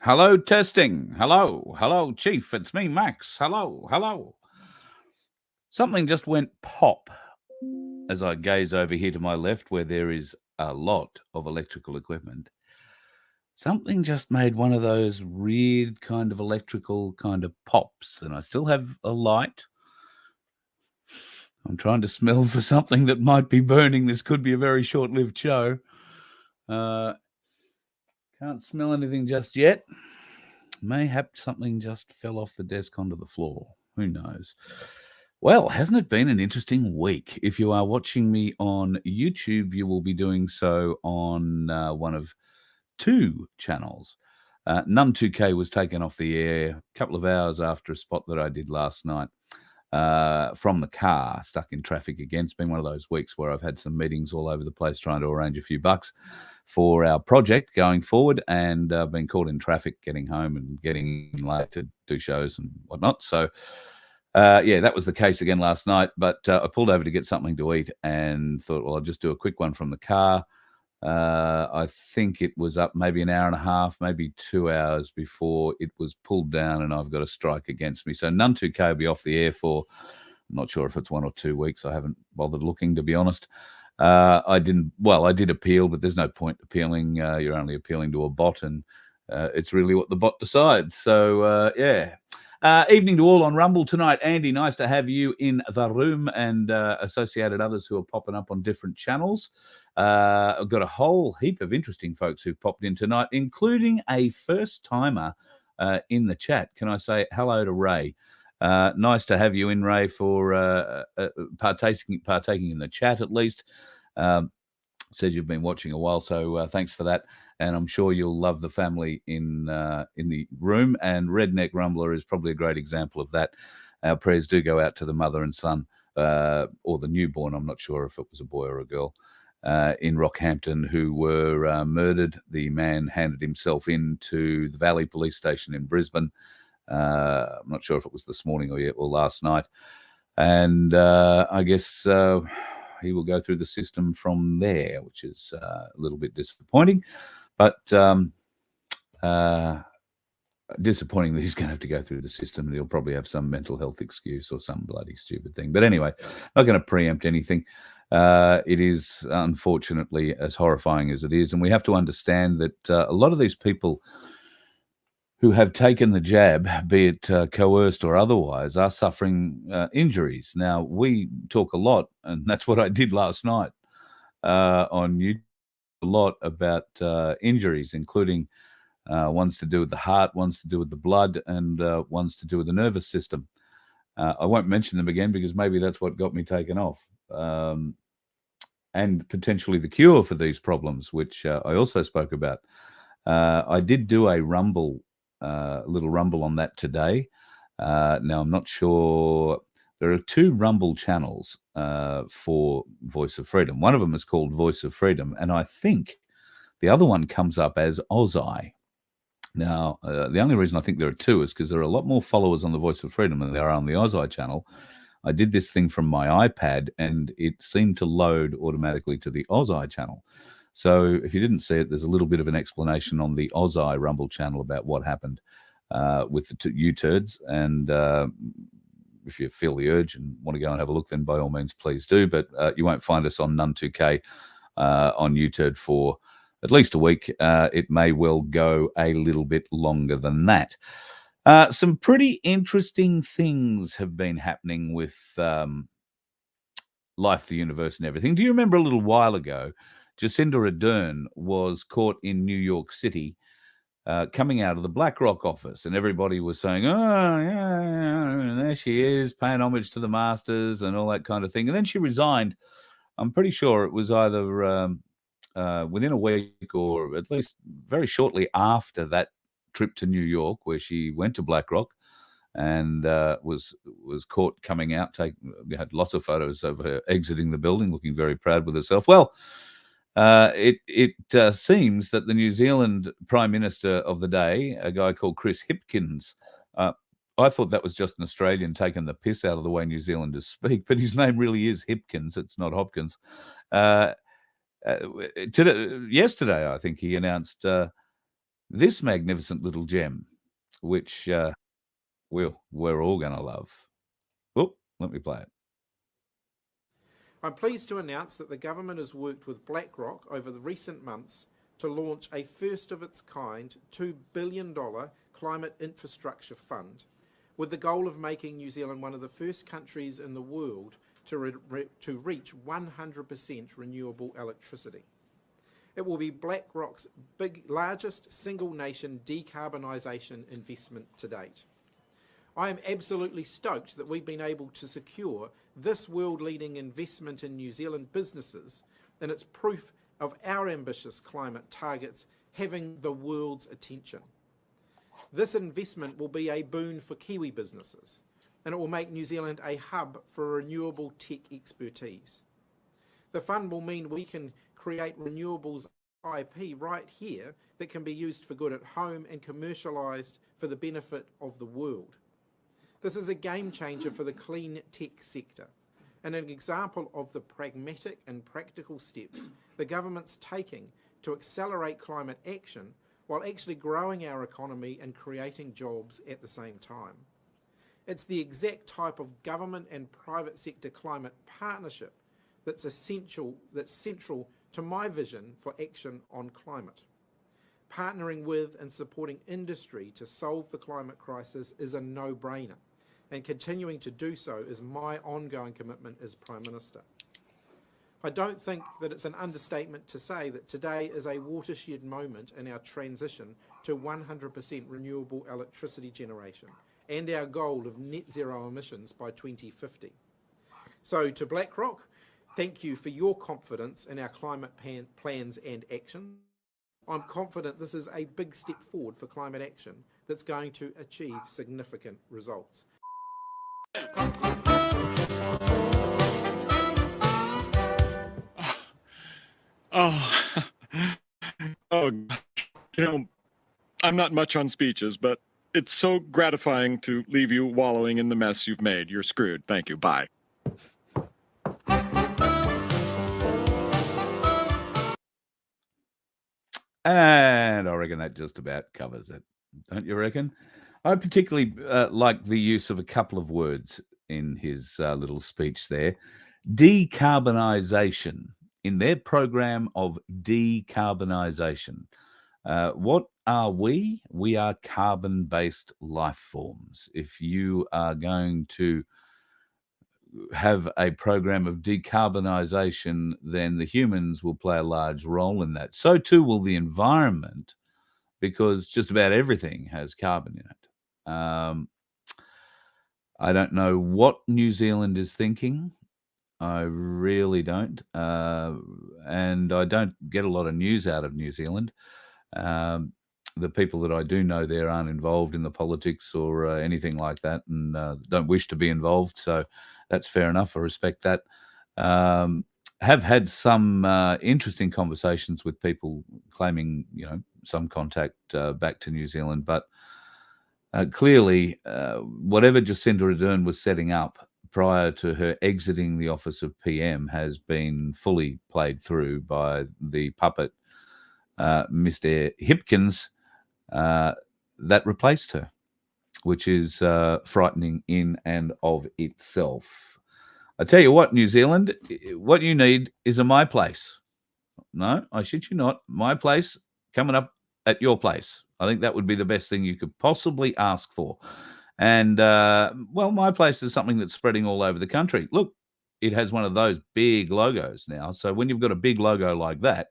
Hello, testing. Hello, Chief. It's me, Max. Hello. Something just went pop as I gaze over here to my left, where there is a lot of electrical equipment. Something just made one of those weird kind of electrical kind of pops, and I still have a light. I'm trying to smell for something that might be burning. This could be a very short-lived show. Can't smell anything just yet. Mayhap something just fell off the desk onto the floor. Who knows? Well, hasn't it been an interesting week? If you are watching me on YouTube, you will be doing so on one of two channels. Num2K was taken off the air a couple of hours after a spot that I did last night from the car, stuck in traffic again. It's been one of those weeks where I've had some meetings all over the place trying to arrange a few bucks for our project going forward, and I've been caught in traffic getting home and getting late to do shows and whatnot. So, that was the case again last night, but I pulled over to get something to eat and thought, well, I'll just do a quick one from the car. I think it was up maybe an hour and a half, maybe 2 hours before it was pulled down, and I've got a strike against me. So Num2K will be off the air for, I'm not sure if it's 1 or 2 weeks. I haven't bothered looking, to be honest. I did appeal, but there's no point appealing. You're only appealing to a bot, and it's really what the bot decides. So, evening to all on Rumble tonight. Andy, nice to have you in the room, and associated others who are popping up on different channels. I've got a whole heap of interesting folks who popped in tonight, including a first-timer in the chat. Can I say hello to Ray? Nice to have you in, Ray, for partaking in the chat at least. Says you've been watching a while, so thanks for that. And I'm sure you'll love the family in the room. And Redneck Rumbler is probably a great example of that. Our prayers do go out to the mother and son, or the newborn. I'm not sure if it was a boy or a girl, in Rockhampton, who were murdered. The man handed himself into the Valley Police Station in Brisbane. I'm not sure if it was this morning or last night. And I guess he will go through the system from there, which is a little bit disappointing. But disappointing that he's going to have to go through the system, and he'll probably have some mental health excuse or some bloody stupid thing. But anyway, not going to preempt anything. It is unfortunately as horrifying as it is, and we have to understand that a lot of these people who have taken the jab, be it coerced or otherwise, are suffering injuries. Now, we talk a lot, and that's what I did last night on YouTube, a lot about injuries, including ones to do with the heart, ones to do with the blood, and ones to do with the nervous system. I won't mention them again because maybe that's what got me taken off. And potentially the cure for these problems, which I also spoke about. I did do a rumble, little rumble on that today. Now, I'm not sure. There are two Rumble channels for Voice of Freedom. One of them is called Voice of Freedom, and I think the other one comes up as Ozai. Now, the only reason I think there are two is because there are a lot more followers on the Voice of Freedom than there are on the Ozai channel. I did this thing from my iPad, and it seemed to load automatically to the Ozai channel. So if you didn't see it, there's a little bit of an explanation on the Ozai Rumble channel about what happened with the U-turds. And if you feel the urge and want to go and have a look, then by all means, please do. But you won't find us on Num2K on U-turd for at least a week. It may well go a little bit longer than that. Some pretty interesting things have been happening with life, the universe, and everything. Do you remember a little while ago, Jacinda Ardern was caught in New York City coming out of the BlackRock office, and everybody was saying, oh, yeah, there she is, paying homage to the masters and all that kind of thing. And then she resigned. I'm pretty sure it was either within a week or at least very shortly after that trip to New York, where she went to BlackRock and was caught coming out. We had lots of photos of her exiting the building, looking very proud with herself. Well, it seems that the New Zealand Prime Minister of the day, a guy called Chris Hipkins, I thought that was just an Australian taking the piss out of the way New Zealanders speak, but his name really is Hipkins. It's not Hopkins. Yesterday, I think he announced this magnificent little gem, which we're all going to love. Oh, let me play it. I'm pleased to announce that the government has worked with BlackRock over the recent months to launch a first-of-its-kind $2 billion climate infrastructure fund, with the goal of making New Zealand one of the first countries in the world to reach 100% renewable electricity. It will be BlackRock's largest single-nation decarbonisation investment to date. I am absolutely stoked that we've been able to secure this world-leading investment in New Zealand businesses, and it's proof of our ambitious climate targets having the world's attention. This investment will be a boon for Kiwi businesses, and it will make New Zealand a hub for renewable tech expertise. The fund will mean we can create renewables IP right here that can be used for good at home and commercialised for the benefit of the world. This is a game changer for the clean tech sector and an example of the pragmatic and practical steps the government's taking to accelerate climate action while actually growing our economy and creating jobs at the same time. It's the exact type of government and private sector climate partnership that's central to my vision for action on climate. Partnering with and supporting industry to solve the climate crisis is a no-brainer, and continuing to do so is my ongoing commitment as Prime Minister. I don't think that it's an understatement to say that today is a watershed moment in our transition to 100% renewable electricity generation and our goal of net zero emissions by 2050. So to BlackRock, thank you for your confidence in our climate plans and actions. I'm confident this is a big step forward for climate action that's going to achieve significant results. I'm not much on speeches, but it's so gratifying to leave you wallowing in the mess you've made. You're screwed. Thank you. Bye. And I reckon that just about covers it, don't you reckon? I particularly like the use of a couple of words in his little speech there. Decarbonisation. In their program of decarbonisation. What are we? We are carbon-based life forms. If you are going to have a program of decarbonisation, then the humans will play a large role in that. So too will the environment, because just about everything has carbon in it. I don't know what New Zealand is thinking. I really don't. And I don't get a lot of news out of New Zealand. The people that I do know there aren't involved in the politics or anything like that, and don't wish to be involved. So that's fair enough. I respect that. Have had some interesting conversations with people claiming, some contact back to New Zealand, but clearly, whatever Jacinda Ardern was setting up prior to her exiting the office of PM has been fully played through by the puppet, Mr. Hipkins, that replaced her, which is frightening in and of itself. I tell you what, New Zealand, what you need is a MyPlace. No, I shit you not. MyPlace coming up at your place. I think that would be the best thing you could possibly ask for. And, MyPlace is something that's spreading all over the country. Look, it has one of those big logos now. So when you've got a big logo like that,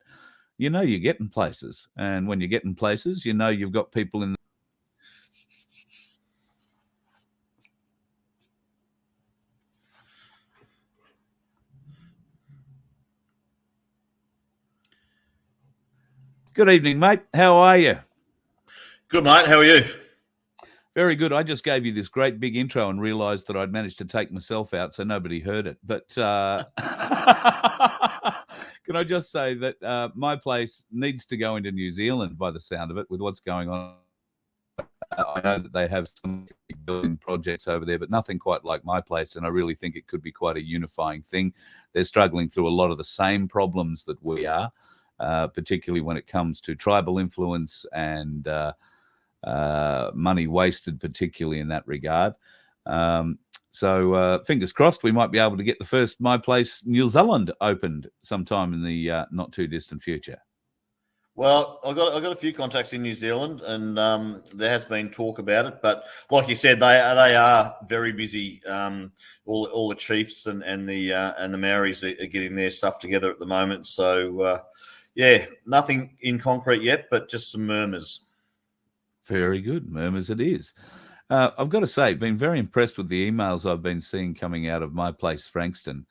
you're getting places. And when you're getting places, you've got people in. Good evening, mate. How are you? Good, mate. How are you? Very good. I just gave you this great big intro and realised that I'd managed to take myself out, so nobody heard it. But can I just say that MyPlace needs to go into New Zealand by the sound of it with what's going on. I know that they have some building projects over there, but nothing quite like MyPlace, and I really think it could be quite a unifying thing. They're struggling through a lot of the same problems that we are. particularly when it comes to tribal influence and money wasted, particularly in that regard. So fingers crossed, we might be able to get the first MyPlace New Zealand opened sometime in the not too distant future. Well, I got a few contacts in New Zealand, and there has been talk about it. But like you said, they are very busy. All the chiefs and the Maoris are getting their stuff together at the moment. So yeah, nothing in concrete yet, but just some murmurs. Very good, murmurs it is. I've got to say, been very impressed with the emails I've been seeing coming out of MyPlace Frankston.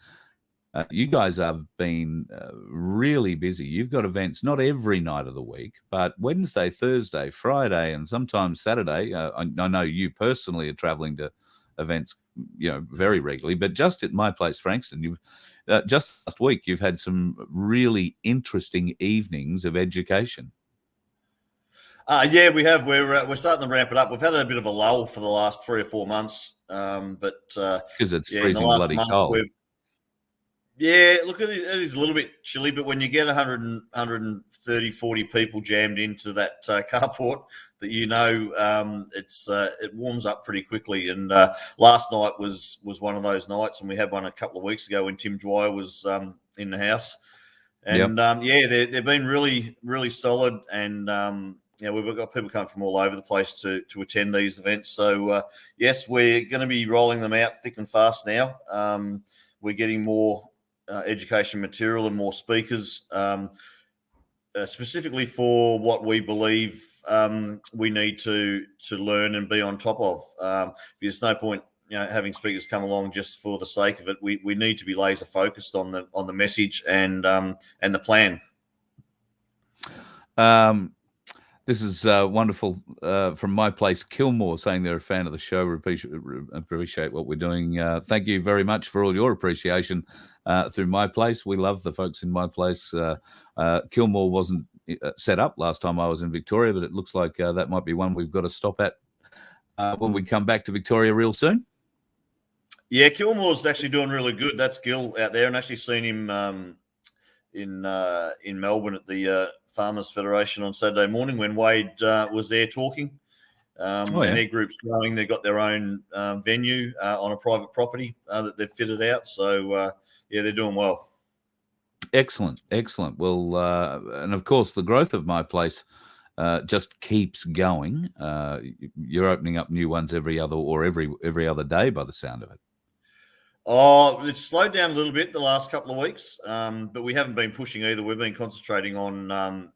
You guys have been really busy. You've got events not every night of the week, but Wednesday, Thursday, Friday, and sometimes Saturday. I know you personally are traveling to events, very regularly. But just at MyPlace Frankston, you've just last week you've had some really interesting evenings of education. Yeah, we have. We're starting to ramp it up. We've had a bit of a lull for the last 3 or 4 months, but because it's yeah, freezing bloody cold. Yeah, look, it is a little bit chilly, but when you get 130, 40 people jammed into that carport, that it warms up pretty quickly. And last night was one of those nights, and we had one a couple of weeks ago when Tim Dwyer was in the house. And yeah, they've been really, really solid. And we've got people coming from all over the place to attend these events. So yes, we're going to be rolling them out thick and fast now. We're getting more education material and more speakers, specifically for what we believe we need to learn and be on top of. There's no point, having speakers come along just for the sake of it. We need to be laser focused on the message and the plan. This is wonderful from MyPlace Kilmore, saying they're a fan of the show. Appreciate what we're doing. Thank you very much for all your appreciation through MyPlace. We love the folks in MyPlace. Kilmore wasn't set up last time I was in Victoria, but it looks like that might be one we've got to stop at when we come back to Victoria real soon. Yeah, Kilmore's actually doing really good. That's Gil out there, and actually seen him in Melbourne at the Farmers Federation on Saturday morning when Wade was there talking. And their group's growing. They've got their own venue on a private property that they've fitted out. So yeah, they're doing well. Excellent. Well, and of course, the growth of MyPlace just keeps going. You're opening up new ones every other day, by the sound of it. Oh, it's slowed down a little bit the last couple of weeks, but we haven't been pushing either. We've been concentrating on,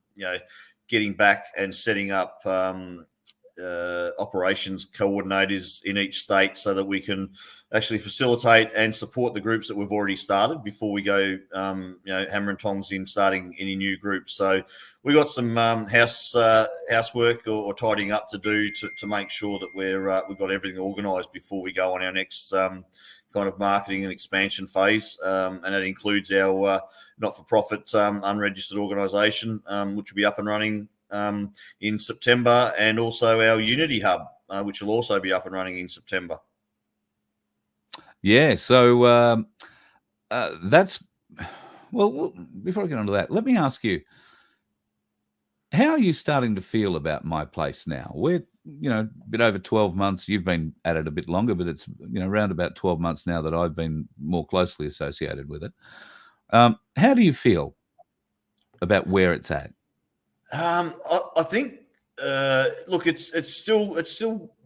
getting back and setting up operations coordinators in each state so that we can actually facilitate and support the groups that we've already started before we go, hammer and tongs in starting any new groups. So we got some housework or tidying up to do to make sure that we've got everything organised before we go on our next kind of marketing and expansion phase, and that includes our not-for-profit unregistered organisation, which will be up and running in September, and also our Unity Hub, which will also be up and running in September. Yeah, so that's well. Before I get on to that, let me ask you: how are you starting to feel about MyPlace now? We're a bit over 12 months. You've been at it a bit longer, but it's around about 12 months now that I've been more closely associated with it. How do you feel about where it's at? I think look, it's still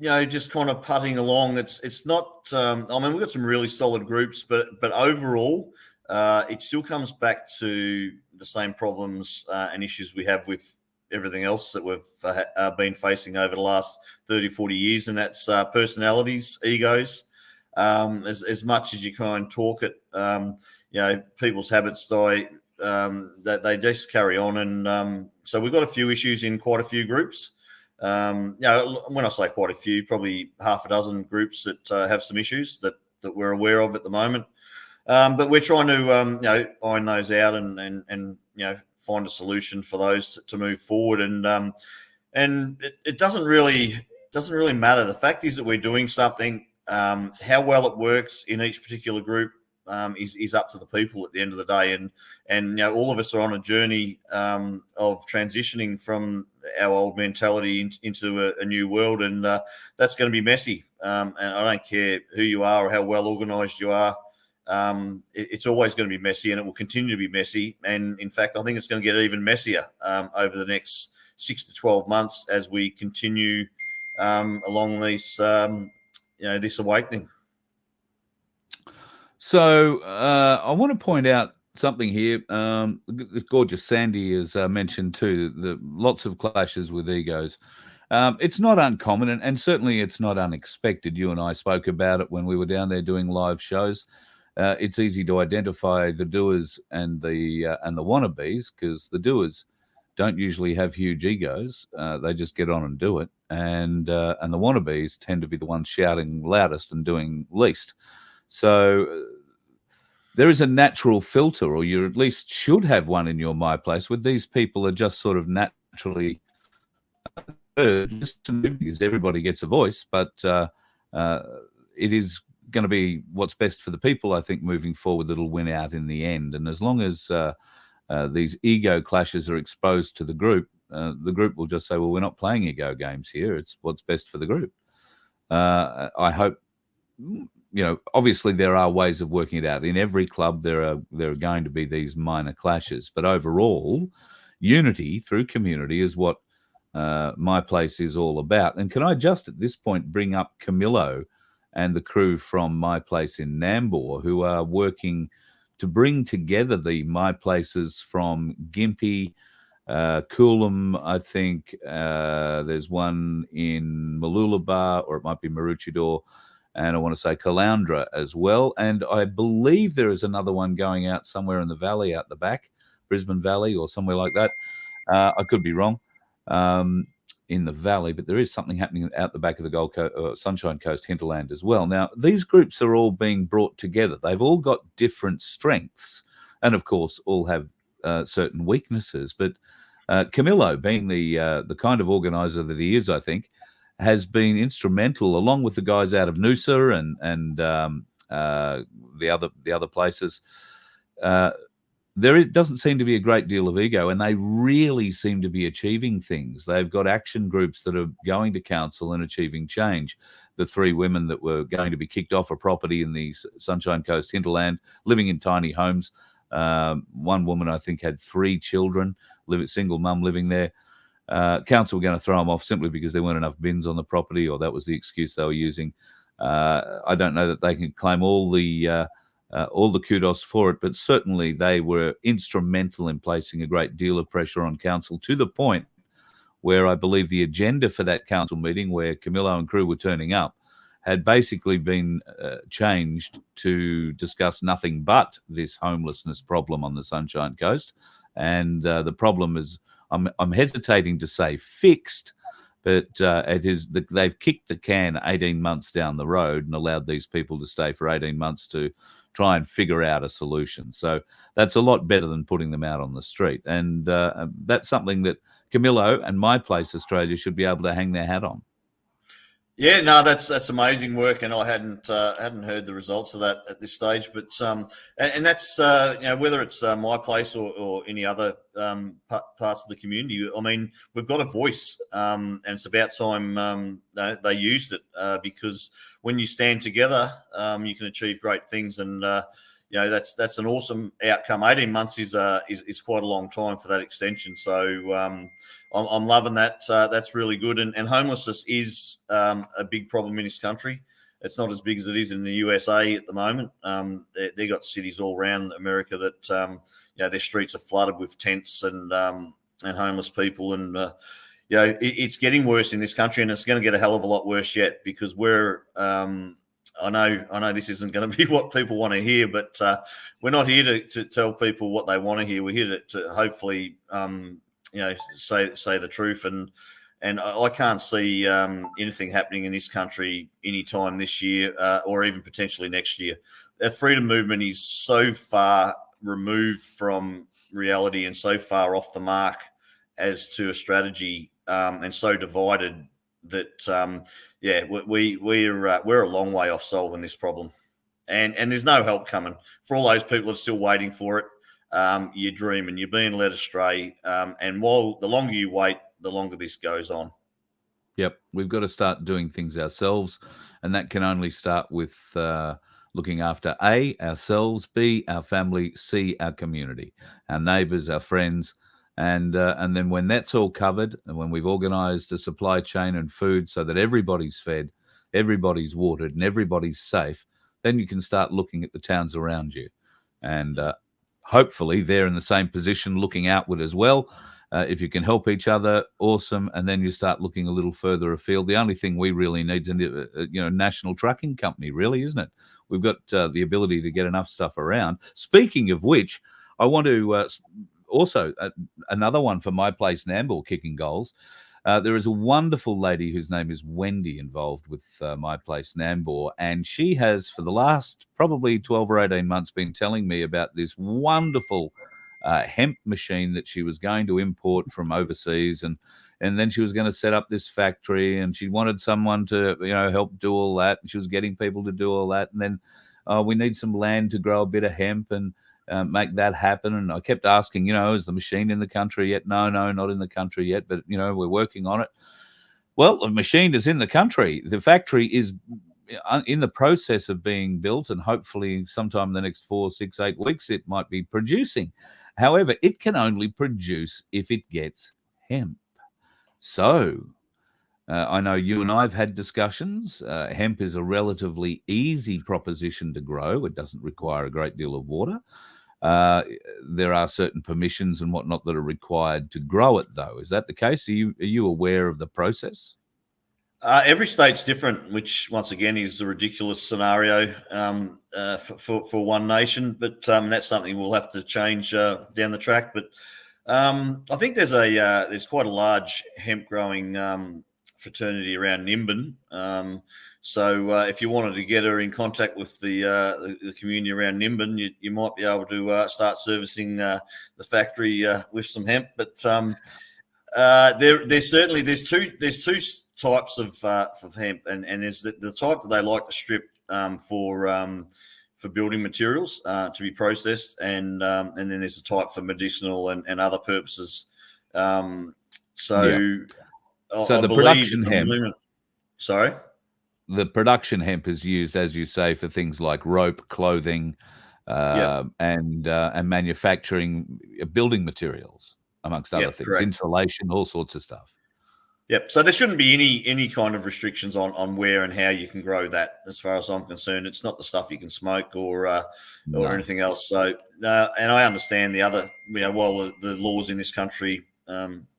just kind of putting along. It's not. We've got some really solid groups, but overall, it still comes back to the same problems and issues we have with everything else that we've been facing over the last 30, 40 years, and that's personalities, egos. As much as you kind of talk it, people's habits die. That they just carry on, and so we've got a few issues in quite a few groups. When I say quite a few, probably half a dozen groups that have some issues that we're aware of at the moment. But we're trying to iron those out and find a solution for those to move forward. And it doesn't really matter. The fact is that we're doing something. How well it works in each particular group is up to the people at the end of the day. And all of us are on a journey of transitioning from our old mentality into a new world, and that's going to be messy. And I don't care who you are or how well organised you are. It's always going to be messy, and it will continue to be messy. And in fact, I think it's going to get even messier over the next 6 to 12 months as we continue along this, this awakening. So I want to point out something here. The gorgeous Sandy has mentioned too, lots of clashes with egos. It's not uncommon, and certainly it's not unexpected. You and I spoke about it when we were down there doing live shows. It's easy to identify the doers and the wannabes, because the doers don't usually have huge egos. They just get on and do it, and the wannabes tend to be the ones shouting loudest and doing least. So there is a natural filter, or you at least should have one in your MyPlace, where these people are just sort of naturally heard, because everybody gets a voice, but it is going to be what's best for the people, I think, moving forward, that'll win out in the end. And as long as these ego clashes are exposed to the group will just say, well, we're not playing ego games here. It's what's best for the group. I hope, obviously there are ways of working it out. In every club, there are going to be these minor clashes, but overall, unity through community is what MyPlace is all about. And can I just at this point bring up Camillo and the crew from MyPlace in Nambour, who are working to bring together the MyPlaces from Gympie, Coolum, I think. There's one in Mooloolaba, or it might be Maroochydore, and I want to say Caloundra as well. And I believe there is another one going out somewhere in the valley out the back, Brisbane Valley or somewhere like that. I could be wrong in the valley, but there is something happening out the back of the Gold Coast, Sunshine Coast hinterland as well. Now, these groups are all being brought together. They've all got different strengths, and of course, all have certain weaknesses. But Camillo, being the kind of organizer that he is, I think, has been instrumental, along with the guys out of Noosa and the other places. There doesn't seem to be a great deal of ego, and they really seem to be achieving things. They've got action groups that are going to council and achieving change. The 3 women that were going to be kicked off a property in the Sunshine Coast hinterland, living in tiny homes. One woman, I think, had 3 children, single mum living there. Council were going to throw them off simply because there weren't enough bins on the property, or that was the excuse they were using. I don't know that they can claim all the kudos for it, but certainly they were instrumental in placing a great deal of pressure on council, to the point where I believe the agenda for that council meeting, where Camillo and crew were turning up, had basically been changed to discuss nothing but this homelessness problem on the Sunshine Coast. And the problem is, I'm hesitating to say fixed, but it is they've kicked the can 18 months down the road and allowed these people to stay for 18 months to try and figure out a solution. So that's a lot better than putting them out on the street. And that's something that Camillo and MyPlace Australia should be able to hang their hat on. Yeah, no, that's amazing work, and I hadn't heard the results of that at this stage. But and that's whether it's MyPlace or any other parts of the community. I mean, we've got a voice, and it's about time they used it, because when you stand together, you can achieve great things. And that's an awesome outcome. 18 months is quite a long time for that extension. So I'm loving that. That's really good. And homelessness is a big problem in this country. It's not as big as it is in the USA at the moment. They got cities all around America that their streets are flooded with tents and homeless people. And it's getting worse in this country, and it's going to get a hell of a lot worse yet, because we're I know this isn't going to be what people want to hear, but we're not here to tell people what they want to hear. We're here to hopefully say the truth, and I can't see anything happening in this country anytime this year or even potentially next year. The freedom movement is so far removed from reality and so far off the mark as to a strategy, and so divided that we're a long way off solving this problem. and there's no help coming for all those people that are still waiting for it. You're dreaming, you're being led astray, and while the longer you wait, the longer this goes on. Yep, we've got to start doing things ourselves, and that can only start with looking after A, ourselves, B, our family, C, our community, our neighbours, our friends, and then when that's all covered, and when we've organised a supply chain and food so that everybody's fed, everybody's watered, and everybody's safe, then you can start looking at the towns around you, and hopefully they're in the same position, looking outward as well. If you can help each other, awesome. And then you start looking a little further afield. The only thing we really need is a national trucking company, really, isn't it? We've got the ability to get enough stuff around. Speaking of which, I want to also another one for MyPlace Nambour kicking goals. There is a wonderful lady whose name is Wendy involved with MyPlace Nambour, and she has, for the last probably 12 or 18 months, been telling me about this wonderful hemp machine that she was going to import from overseas, and then she was going to set up this factory, and she wanted someone to help do all that. She was getting people to do all that, and then we need some land to grow a bit of hemp and make that happen. And I kept asking, is the machine in the country yet? No, not in the country yet, but we're working on it. Well, the machine is in the country. The factory is in the process of being built, and hopefully sometime in the next 4, 6, 8 weeks it might be producing. However, it can only produce if it gets hemp. So I know you and I have had discussions. Hemp is a relatively easy proposition to grow. It doesn't require a great deal of water. There are certain permissions and whatnot that are required to grow it, though. Is that the case? Are you aware of the process? Every state's different, which once again is a ridiculous scenario for one nation. But that's something we'll have to change down the track. But I think there's quite a large hemp growing fraternity around Nimbin. So if you wanted to get her in contact with the community around Nimbin, you might be able to start servicing the factory with some hemp. But there's two types of hemp, and there's the type that they like to strip for building materials to be processed, and then there's a type for medicinal and other purposes. So the production hemp. Sorry. The production hemp is used, as you say, for things like rope, clothing, and manufacturing building materials, amongst other things, correct. Insulation, all sorts of stuff. Yep. So there shouldn't be any kind of restrictions on where and how you can grow that. As far as I'm concerned, it's not the stuff you can smoke or anything else. So and I understand the other, while the laws in this country,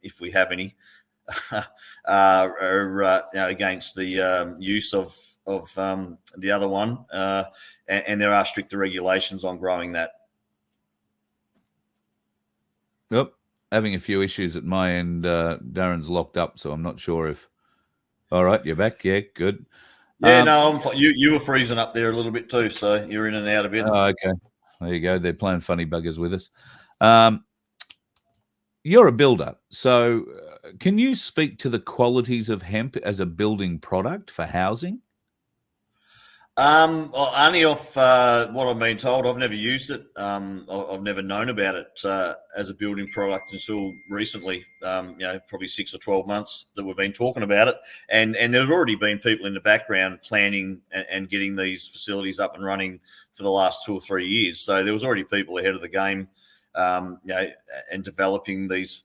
if we have any, are against the use of the other one, and there are stricter regulations on growing that. Yep. Having a few issues at my end. Darren's locked up, so I'm not sure if. All right, you're back. Yeah, good. Yeah, no, I'm fine. You were freezing up there a little bit too, so you're in and out a bit. Oh, okay. There you go. They're playing funny buggers with us. You're a builder, so can you speak to the qualities of hemp as a building product for housing? Only off what I've been told. I've never used it. I've never known about it as a building product until recently. Probably 6 or 12 months that we've been talking about it, and there's already been people in the background planning and getting these facilities up and running for the last 2 or 3 years. So there was already people ahead of the game, and developing these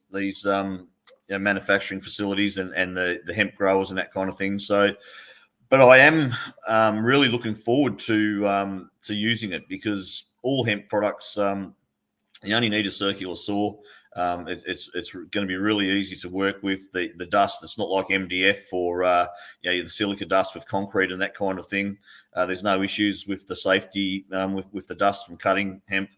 manufacturing facilities and the hemp growers and that kind of thing. So. But I am really looking forward to using it, because all hemp products, you only need a circular saw. It's going to be really easy to work with. The dust, it's not like MDF or the silica dust with concrete and that kind of thing. There's no issues with the safety with the dust from cutting hemp.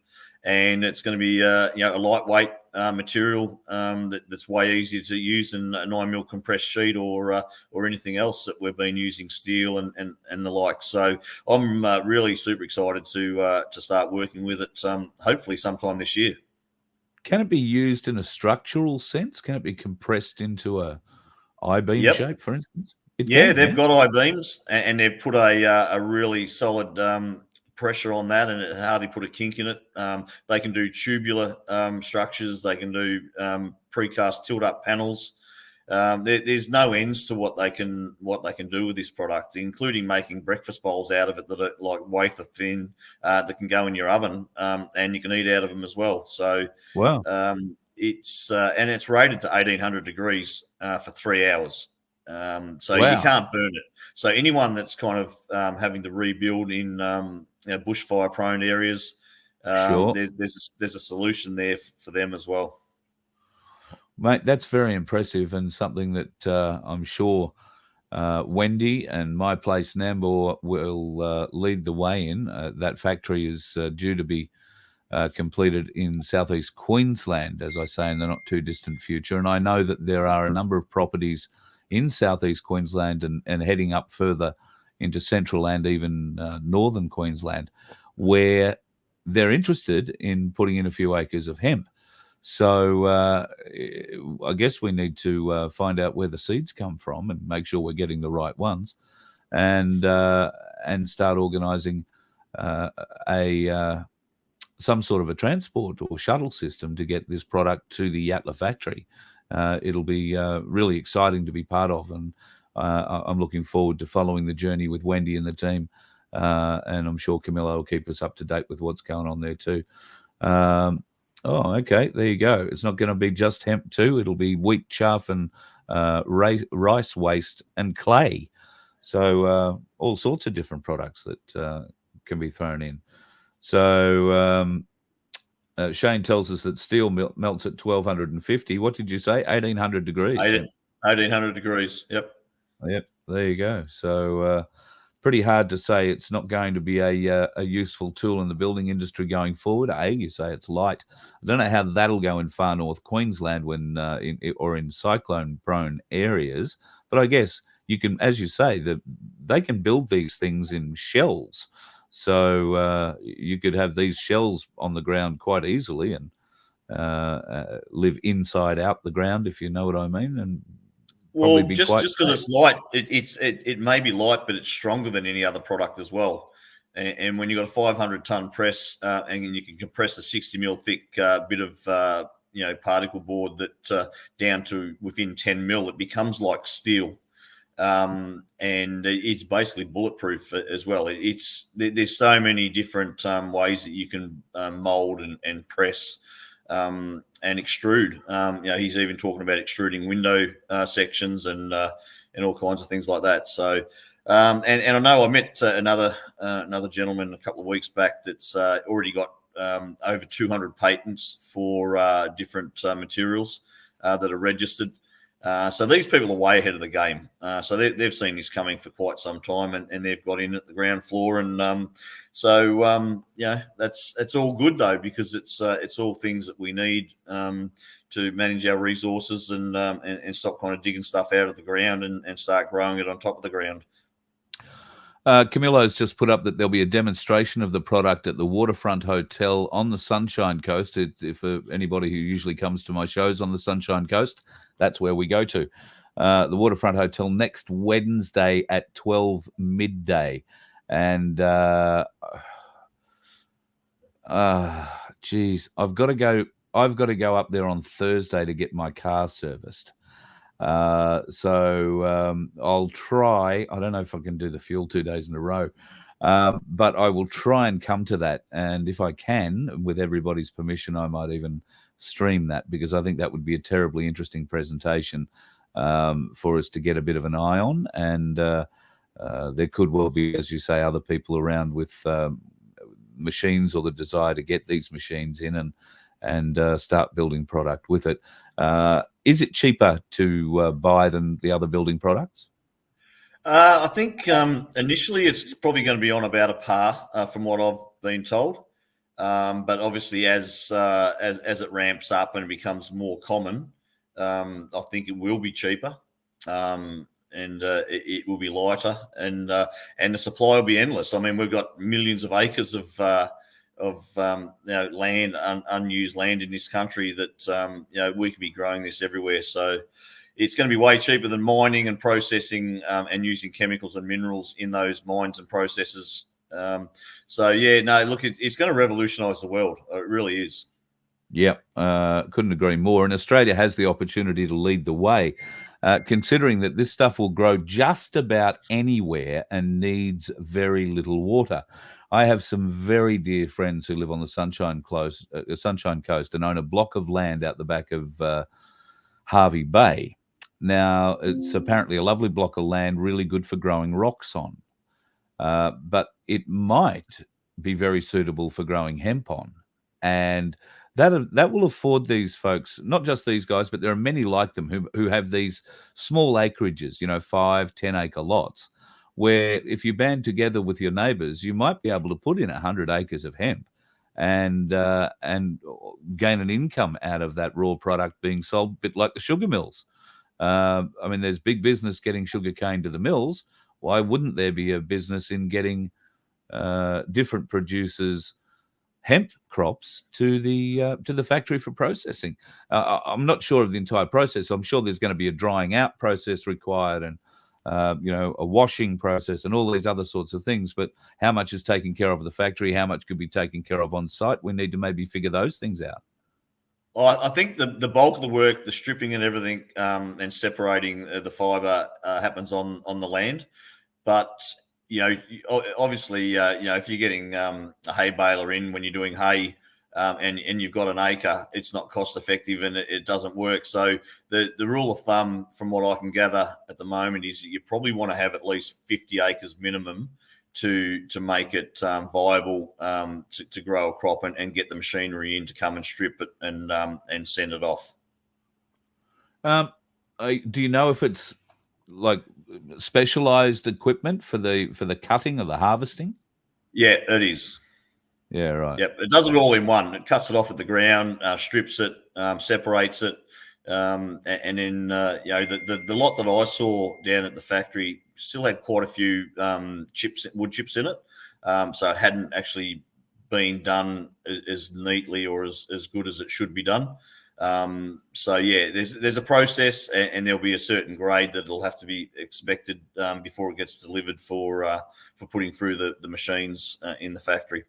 And it's going to be a lightweight material that's way easier to use than a 9mm compressed sheet or anything else that we've been using, steel and the like. So I'm really super excited to start working with it. Hopefully sometime this year. Can it be used in a structural sense? Can it be compressed into a I-beam shape, for instance? They've got I-beams, and they've put a really solid pressure on that and it hardly put a kink in it. They can do tubular structures. They can do precast tilt-up panels. There's no ends to what they can do with this product, including making breakfast bowls out of it that are like wafer thin, that can go in your oven, and you can eat out of them as well. So Wow. It's rated to 1800 degrees for 3 hours. So Wow. you can't burn it. So anyone that's kind of having to rebuild in bushfire prone areas, Sure. there's a solution there for them as well. Mate, that's very impressive and something that I'm sure Wendy and MyPlace Nambour will lead the way in. That factory is due to be completed in southeast Queensland, as I say, in the not too distant future. And I know that there are a number of properties in southeast Queensland and heading up further into central and even northern Queensland where they're interested in putting in a few acres of hemp. So I guess we need to find out where the seeds come from and make sure we're getting the right ones, and start organising some sort of a transport or shuttle system to get this product to the Yatala factory. It'll be really exciting to be part of, and I'm looking forward to following the journey with Wendy and the team, and I'm sure Camilla will keep us up to date with what's going on there too. Oh, okay. There you go. It's not going to be just hemp too. It'll be wheat chaff and rice waste and clay. So all sorts of different products that can be thrown in. So Shane tells us that steel melts at 1250. What did you say? 1800 degrees. 1800 degrees. Yep. Yep. There you go. So pretty hard to say it's not going to be a useful tool in the building industry going forward. You say it's light. I don't know how that'll go in far north Queensland when in cyclone-prone areas. But I guess you can, as you say, they can build these things in shells. So you could have these shells on the ground quite easily and live inside out the ground, if you know what I mean. And well, just because it's light, it may be light, but it's stronger than any other product as well. And when you've got a 500-ton press and you can compress a 60 mil thick bit of particle board that down to within 10 mil, it becomes like steel. And it's basically bulletproof as well. There's so many different ways that you can mold and press and extrude. He's even talking about extruding window sections and all kinds of things like that. So, and I know I met another gentleman a couple of weeks back that's already got over 200 patents for different materials that are registered. So these people are way ahead of the game. So they've seen this coming for quite some time, and they've got in at the ground floor. And it's all good though, because it's all things that we need to manage our resources and stop kind of digging stuff out of the ground and start growing it on top of the ground. Camillo's just put up that there'll be a demonstration of the product at the Waterfront Hotel on the Sunshine Coast. If anybody who usually comes to my shows on the Sunshine Coast, that's where we go to. The Waterfront Hotel next Wednesday at 12 midday. And, geez, I've got to go up there on Thursday to get my car serviced. So I'll try. I don't know if I can do the fuel 2 days in a row, but I will try and come to that. And if I can, with everybody's permission, I might even stream that, because I think that would be a terribly interesting presentation for us to get a bit of an eye on. And there could well be, as you say, other people around with machines or the desire to get these machines in and start building product with it. Is it cheaper to buy than the other building products? I think initially it's probably going to be on about a par from what I've been told. But obviously as it ramps up and it becomes more common, I think it will be cheaper. And it will be lighter, and the supply will be endless. I mean, we've got millions of acres of land, unused land in this country that we could be growing this everywhere. So it's going to be way cheaper than mining and processing and using chemicals and minerals in those mines and processes So yeah, no, look, it's going to revolutionise the world. It really is. Yep, couldn't agree more. And Australia has the opportunity to lead the way, considering that this stuff will grow just about anywhere and needs very little water. I have some very dear friends who live on the Sunshine Coast and own a block of land out the back of Hervey Bay. Now, it's apparently a lovely block of land, really good for growing rocks on. But it might be very suitable for growing hemp on. And that will afford these folks, not just these guys, but there are many like them who have these small acreages, 5-10 acre lots, where if you band together with your neighbors, you might be able to put in 100 acres of hemp and gain an income out of that raw product being sold, a bit like the sugar mills. I mean, there's big business getting sugar cane to the mills. Why wouldn't there be a business in getting different producers hemp crops to the factory for processing? I'm not sure of the entire process. I'm sure there's going to be a drying out process required and a washing process and all these other sorts of things. But how much is taken care of at the factory? How much could be taken care of on site? We need to maybe figure those things out. I think the bulk of the work, the stripping and everything, and separating the fibre happens on the land. But obviously, if you're getting a hay baler in when you're doing hay, and you've got an acre, it's not cost effective and it doesn't work. So the rule of thumb, from what I can gather at the moment, is that you probably want to have at least 50 acres minimum to make it viable to grow a crop and get the machinery in to come and strip it and send it off. Do you know if it's like specialized equipment for the cutting or the harvesting? Yeah, it is. Yeah, right. Yep, it does it all in one. It cuts it off at the ground, strips it, separates it, and then the lot that I saw down at the factory still had quite a few wood chips in it, so it hadn't actually been done as neatly or as good as it should be done. So yeah, there's a process, and there'll be a certain grade that it'll have to be expected before it gets delivered for putting through the machines in the factory.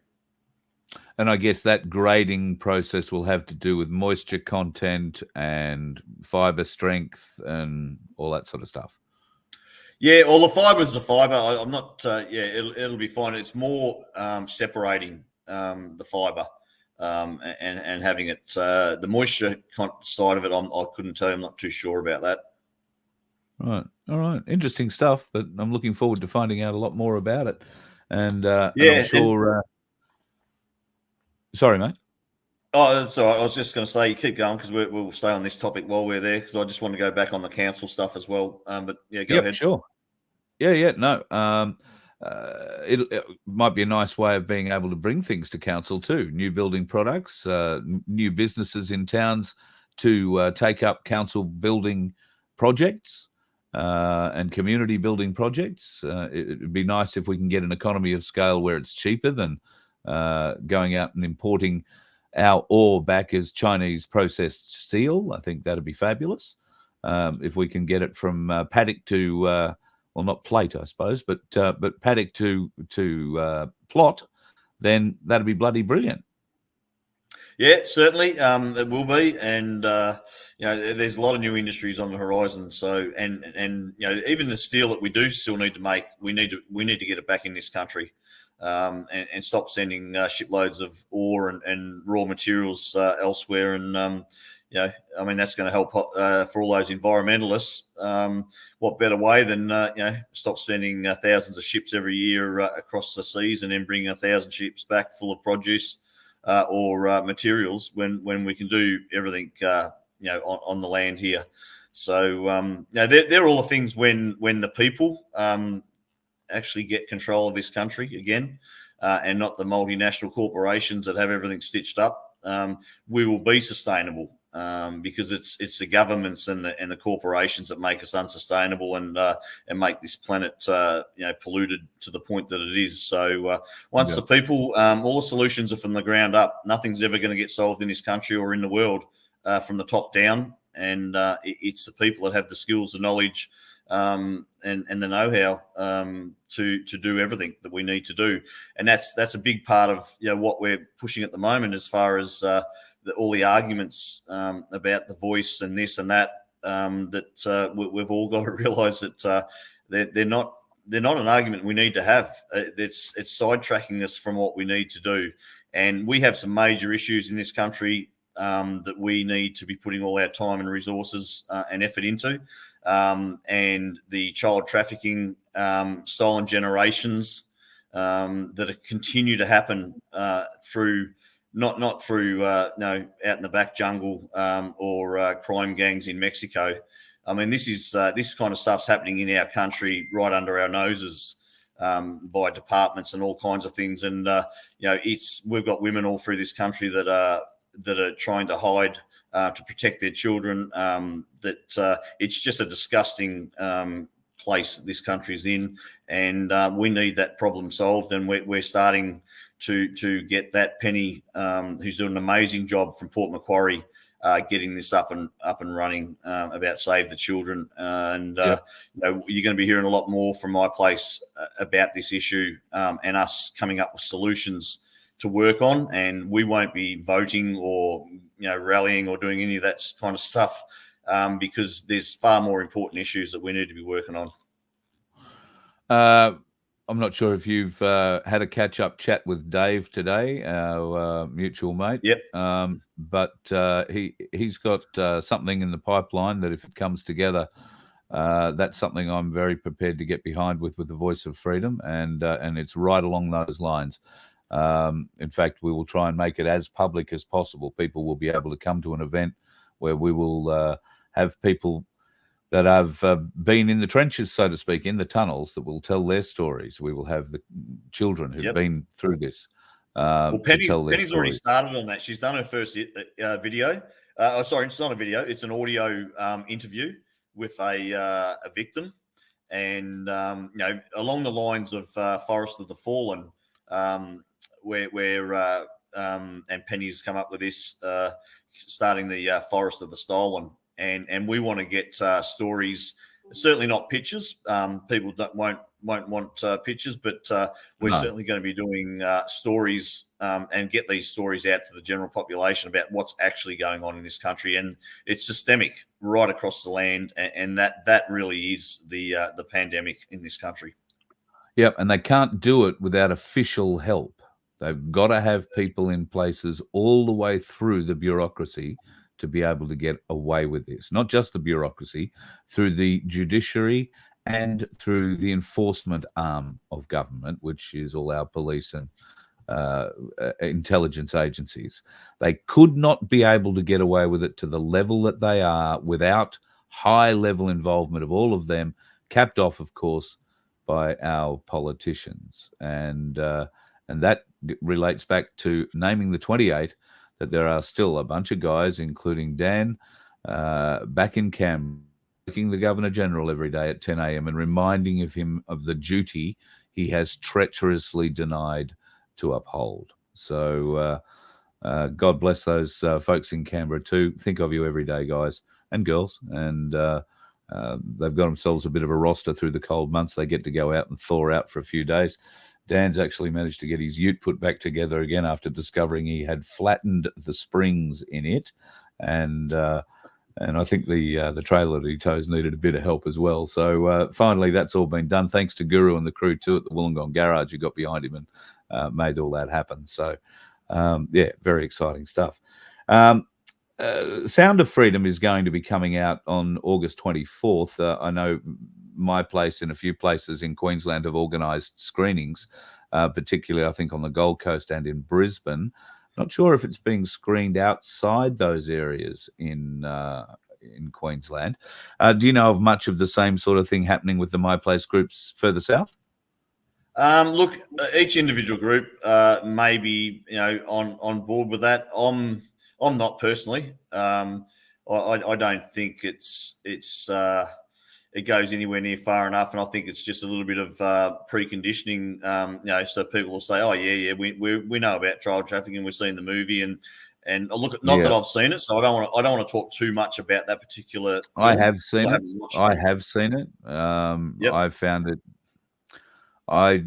And I guess that grading process will have to do with moisture content and fiber strength and all that sort of stuff. Yeah, well, the fibre is the fibre. I'm not. It'll be fine. It's more separating the fibre and having it. The moisture side of it, I couldn't tell you. I'm not too sure about that. Right. All right. Interesting stuff. But I'm looking forward to finding out a lot more about it. And yeah, I'm sure. Sorry, mate. Oh, that's all right. I was just going to say, keep going because we'll stay on this topic while we're there, because I just want to go back on the council stuff as well. But yeah, go ahead. Sure. Yeah. No. It might be a nice way of being able to bring things to council too. New building products, new businesses in towns to take up council building projects and community building projects. It'd be nice if we can get an economy of scale where it's cheaper than going out and importing our ore back as Chinese processed steel. I think that'd be fabulous. If we can get it from paddock to, well, not plate, I suppose, but paddock to plot, then that'd be bloody brilliant. Yeah, certainly it will be, and there's a lot of new industries on the horizon. So, and even the steel that we do still need to make, we need to get it back in this country. And stop sending shiploads of ore and raw materials elsewhere. And, I mean, that's going to help for all those environmentalists. What better way than, stop sending thousands of ships every year across the seas and then bring 1,000 ships back full of produce or materials when we can do everything, on the land here. So, they're all the things when the people actually get control of this country again, and not the multinational corporations that have everything stitched up. We will be sustainable because it's the governments and the corporations that make us unsustainable and make this planet polluted to the point that it is. So once the people, all the solutions are from the ground up. Nothing's ever going to get solved in this country or in the world from the top down, and it's the people that have the skills, the knowledge, and the know-how to do everything that we need to do. And that's a big part of what we're pushing at the moment, as far as all the arguments about the voice and this and that. We've all got to realise that they're not an argument we need to have. It's sidetracking us from what we need to do. And we have some major issues in this country that we need to be putting all our time and resources and effort into. And the child trafficking, stolen generations that continue to happen through not through out in the back jungle or crime gangs in Mexico. I mean, this kind of stuff's happening in our country right under our noses. By departments and all kinds of things, and we've got women all through this country that are trying to hide to protect their children. It's just a disgusting place that this country's in, and we need that problem solved. And we're starting to get that Penny, who's doing an amazing job from Port Macquarie, getting this up and running about Save the Children. You're going to be hearing a lot more from MyPlace about this issue and us coming up with solutions to work on. And we won't be voting or rallying or doing any of that kind of stuff because there's far more important issues that we need to be working on. I'm not sure if you've had a catch-up chat with Dave today, our mutual mate. Yep. But he's got something in the pipeline that, if it comes together, that's something I'm very prepared to get behind with the Voice of Freedom, and it's right along those lines. In fact, we will try and make it as public as possible. People will be able to come to an event where we will have people that have been in the trenches, so to speak, in the tunnels, that will tell their stories. We will have the children who've been through this. Penny's already started on that. She's done her first video. Sorry, it's not a video. It's an audio interview with a victim. And, along the lines of Forest of the Fallen, where and Penny's come up with this, starting the Forest of the Stolen. And we want to get stories, certainly not pictures. People won't want pictures, but we're certainly going to be doing stories and get these stories out to the general population about what's actually going on in this country. And it's systemic right across the land, and that really is the pandemic in this country. Yep, and they can't do it without official help. They've got to have people in places all the way through the bureaucracy to be able to get away with this. Not just the bureaucracy, through the judiciary and through the enforcement arm of government, which is all our police and intelligence agencies. They could not be able to get away with it to the level that they are without high-level involvement of all of them, capped off, of course, by our politicians. And that relates back to naming the 28, that there are still a bunch of guys, including Dan, back in Canberra, waking the Governor-General every day at 10 a.m. and reminding him of the duty he has treacherously denied to uphold. So God bless those folks in Canberra too. Think of you every day, guys and girls. And they've got themselves a bit of a roster through the cold months. They get to go out and thaw out for a few days. Dan's actually managed to get his ute put back together again after discovering he had flattened the springs in it, and I think the trailer that he tows needed a bit of help as well. So finally, that's all been done, thanks to Guru and the crew too at the Wollongong Garage, who got behind him and made all that happen. So very exciting stuff. Sound of Freedom is going to be coming out on August 24th. I know MyPlace and a few places in Queensland have organised screenings, particularly I think on the Gold Coast and in Brisbane. Not sure if it's being screened outside those areas in Queensland. Do you know of much of the same sort of thing happening with the MyPlace groups further south? Look, each individual group may be on board with that. I'm not personally. I don't think it goes anywhere near far enough, and I think it's just a little bit of preconditioning. So people will say, "Oh yeah, we know about child trafficking. We've seen the movie, and And look, not that Yeah. I've seen it, so I don't want to talk too much about that particular film. I have seen I it. haven't watched I it. have seen it. Yep. I found it. I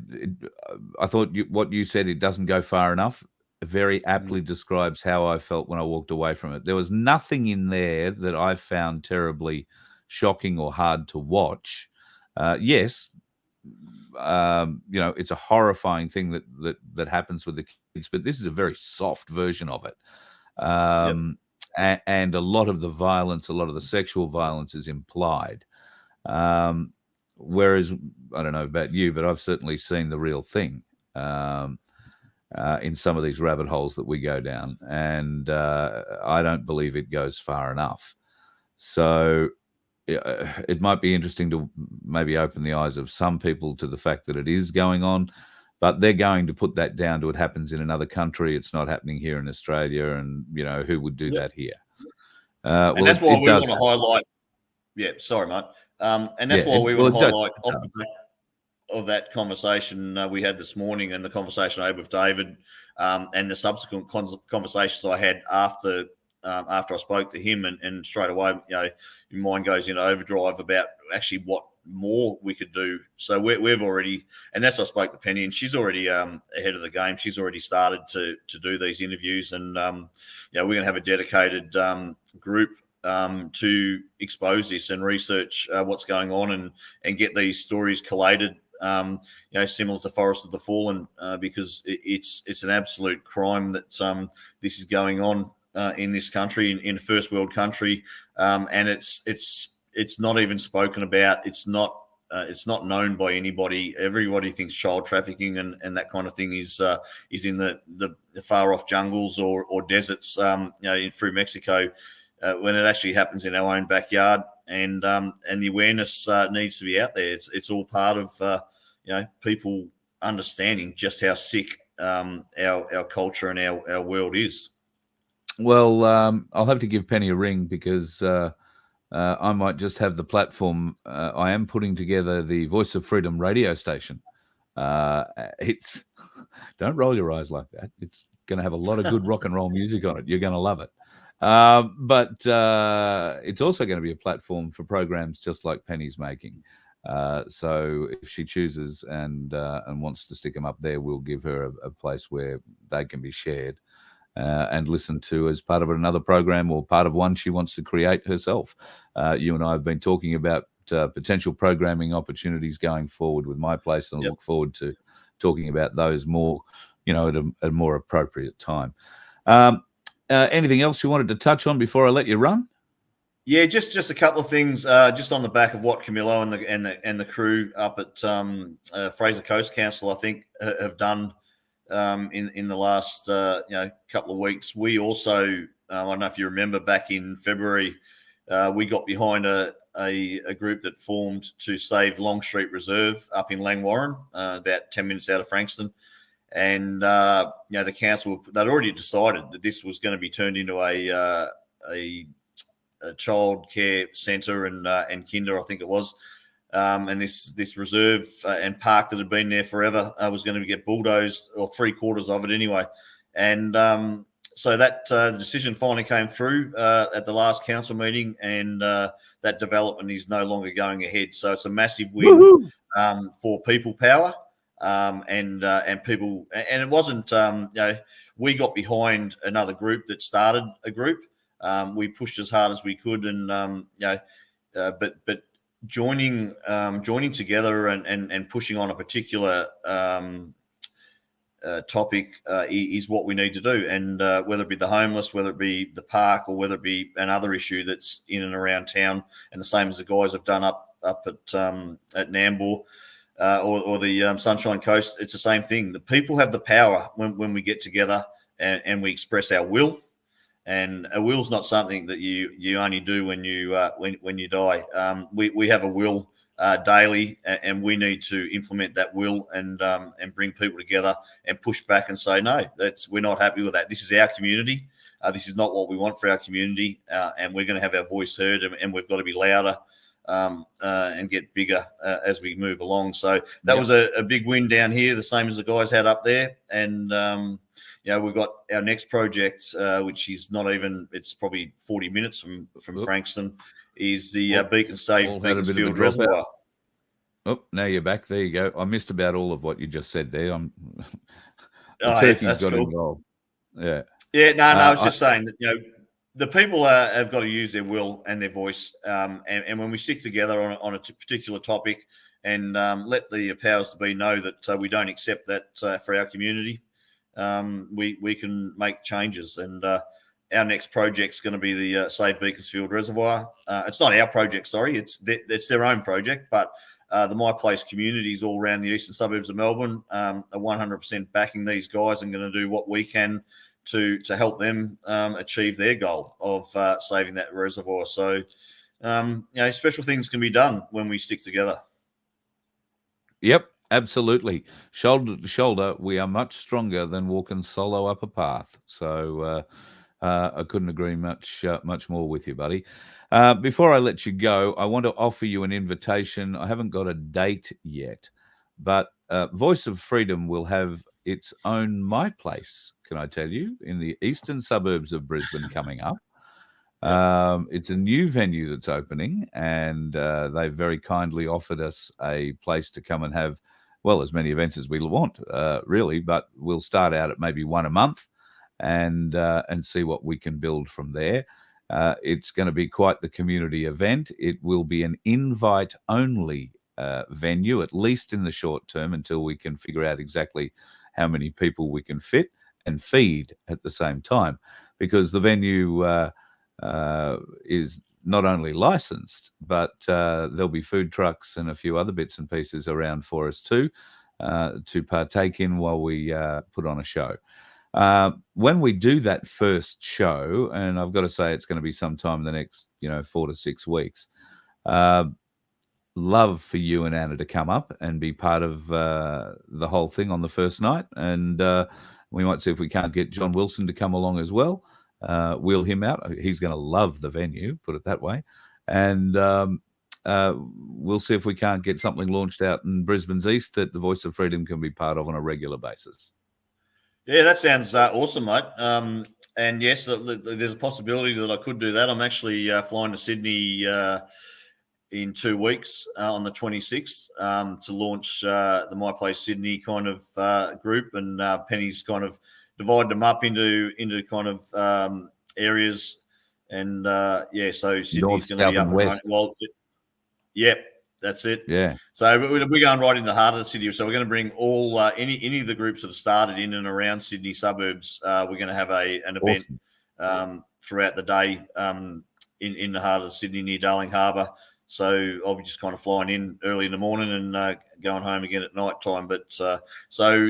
thought what you said, it doesn't go far enough, very aptly describes how I felt when I walked away from it. There was nothing in there that I found terribly shocking or hard to watch. Yes, it's a horrifying thing that happens with the kids, but this is a very soft version of it. And a lot of the violence, a lot of the sexual violence is implied. Whereas, I don't know about you, but I've certainly seen the real thing in some of these rabbit holes that we go down, and I don't believe it goes far enough. So it might be interesting to maybe open the eyes of some people to the fact that it is going on, but they're going to put that down to it happens in another country. It's not happening here in Australia, and who would do that here? And that's why we want to highlight. Yeah, sorry, mate. And that's why we want to highlight off the back of that conversation we had this morning, and the conversation I had with David, and the subsequent conversations I had after I spoke to him, and straight away, your mind goes into overdrive about actually what more we could do. So we've already, and that's why I spoke to Penny, and she's already ahead of the game. She's already started to do these interviews, and we're going to have a dedicated group to expose this and research what's going on, and get these stories collated, similar to Forest of the Fallen, because it's an absolute crime that this is going on in this country, in a first world country, and it's not even spoken about. It's not known by anybody. Everybody thinks child trafficking and that kind of thing is in the far off jungles or deserts, through Mexico, when it actually happens in our own backyard. And the awareness needs to be out there. It's all part of people understanding just how sick our culture and our world is. Well, I'll have to give Penny a ring, because I might just have the platform. I am putting together the Voice of Freedom radio station. It's don't roll your eyes like that. It's going to have a lot of good rock and roll music on it. You're going to love it. But it's also going to be a platform for programs just like Penny's making. So if she chooses and wants to stick them up there, we'll give her a place where they can be shared and listened to as part of another program, or part of one she wants to create herself. You and I have been talking about potential programming opportunities going forward with MyPlace, and I look forward to talking about those more, at a more appropriate time. Anything else you wanted to touch on before I let you run? Yeah, just a couple of things, just on the back of what Camillo and the crew up at Fraser Coast Council, I think, have done in the last couple of weeks. We also, I don't know if you remember, back in February, we got behind a group that formed to save Longstreet Reserve up in Langwarrin, about 10 minutes out of Frankston. And the council, they'd already decided that this was going to be turned into a child care centre and kinder, I think it was. And this reserve and park that had been there forever was going to get bulldozed, or 3/4 of it anyway. And so that decision finally came through at the last council meeting, and that development is no longer going ahead. So it's a massive win for people power, and people. And it wasn't, we got behind another group that started a group. We pushed as hard as we could, and but joining together and pushing on a particular topic is what we need to do. And whether it be the homeless, whether it be the park, or whether it be another issue that's in and around town, and the same as the guys have done up at Nambour, or the Sunshine Coast, it's the same thing. The people have the power when we get together and we express our will. And a will's not something that you only do when you die. We have a will daily, and we need to implement that will and bring people together and push back and say, no, we're not happy with that. This is our community. This is not what we want for our community, and we're going to have our voice heard, and we've got to be louder and get bigger as we move along. So that was a big win down here, the same as the guys had up there. And we've got our next project, which is not even, it's probably 40 minutes from Frankston, is the Beaconsfield Reservoir. Oh, now you're back. There you go. I missed about all of what you just said there. The turkey's got cool. involved. Yeah. Yeah, no, I was just saying that, the people have got to use their will and their voice. And when we stick together on a particular topic and let the powers to be know that we don't accept that for our community, we can make changes. And our next project's going to be the Save Beaconsfield Reservoir. It's not our project, sorry. It's their own project, but the MyPlace communities all around the eastern suburbs of Melbourne are 100% backing these guys and going to do what we can to help them achieve their goal of saving that reservoir. So, special things can be done when we stick together. Yep, absolutely. Shoulder to shoulder, we are much stronger than walking solo up a path. So I couldn't agree much more with you, buddy. Before I let you go, I want to offer you an invitation. I haven't got a date yet, but Voice of Freedom will have its own MyPlace, can I tell you, in the eastern suburbs of Brisbane coming up. It's a new venue that's opening, and they've very kindly offered us a place to come and have, well, as many events as we want, really, but we'll start out at maybe one a month and see what we can build from there. It's going to be quite the community event. It will be an invite-only venue, at least in the short term, until we can figure out exactly how many people we can fit and feed at the same time, because the venue is not only licensed, but there'll be food trucks and a few other bits and pieces around for us too, to partake in while we put on a show. When we do that first show, and I've got to say it's going to be sometime in the next 4 to 6 weeks, love for you and Anna to come up and be part of the whole thing on the first night. And we might see if we can't get John Wilson to come along as well, wheel him out. He's going to love the venue, put it that way. And we'll see if we can't get something launched out in Brisbane's East that the Voice of Freedom can be part of on a regular basis. Yeah, that sounds awesome, mate. And yes, there's a possibility that I could do that. I'm actually flying to Sydney in 2 weeks on the 26th to launch the MyPlace Sydney kind of group, and Penny's kind of divided them up into kind of areas, and so Sydney's going to be up and running. Well, yep, that's it. Yeah. So we're going right in the heart of the city. So we're going to bring all any of the groups that have started in and around Sydney suburbs. We're going to have an event throughout the day in the heart of Sydney near Darling Harbour. So I'll be just kind of flying in early in the morning and going home again at night time. But so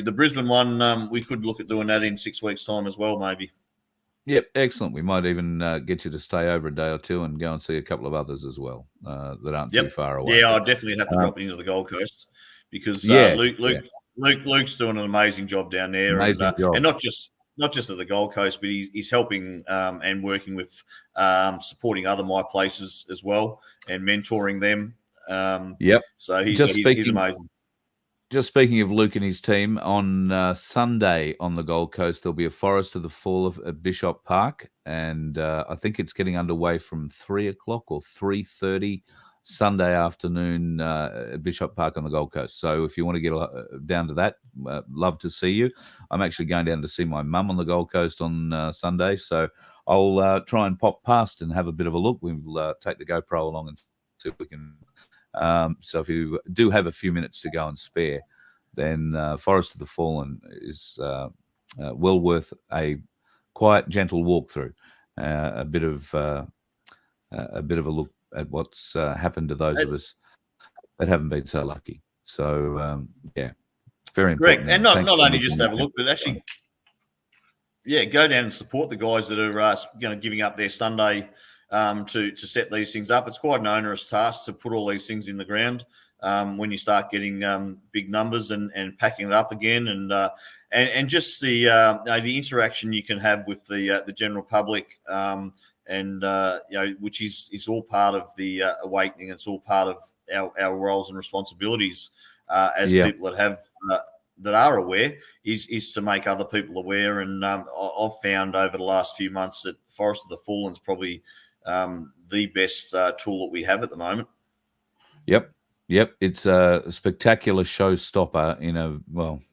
the Brisbane one, we could look at doing that in 6 weeks' time as well, maybe. Yep, excellent. We might even get you to stay over a day or two and go and see a couple of others as well that aren't too far away. Yeah, I'll definitely have to drop into the Gold Coast because Luke's doing an amazing job down there, and not just at the Gold Coast, but he's helping and working with supporting other MyPlaces as well and mentoring them. So he's amazing. Just speaking of Luke and his team, on Sunday on the Gold Coast, there'll be a Forest of the Fall at Bishop Park, and I think it's getting underway from 3 o'clock or 3:30 Sunday afternoon at Bishop Park on the Gold Coast. So if you want to get down to that, love to see you. I'm actually going down to see my mum on the Gold Coast on Sunday, so I'll try and pop past and have a bit of a look. We'll take the GoPro along and see if we can. So if you do have a few minutes to go and spare, then Forest of the Fallen is well worth a quiet, gentle walk through. A bit of a look at what's happened to those of us that haven't been so lucky. So very important. Correct, and not only just have a look, but actually, go down and support the guys that are giving up their Sunday to set these things up. It's quite an onerous task to put all these things in the ground when you start getting big numbers and packing it up again, and just the interaction you can have with the general public and which is all part of the awakening. It's all part of our roles and responsibilities as people that are aware, is to make other people aware. And I've found over the last few months that Forest of the Fallen is probably the best tool that we have at the moment. Yep. It's a spectacular showstopper in a,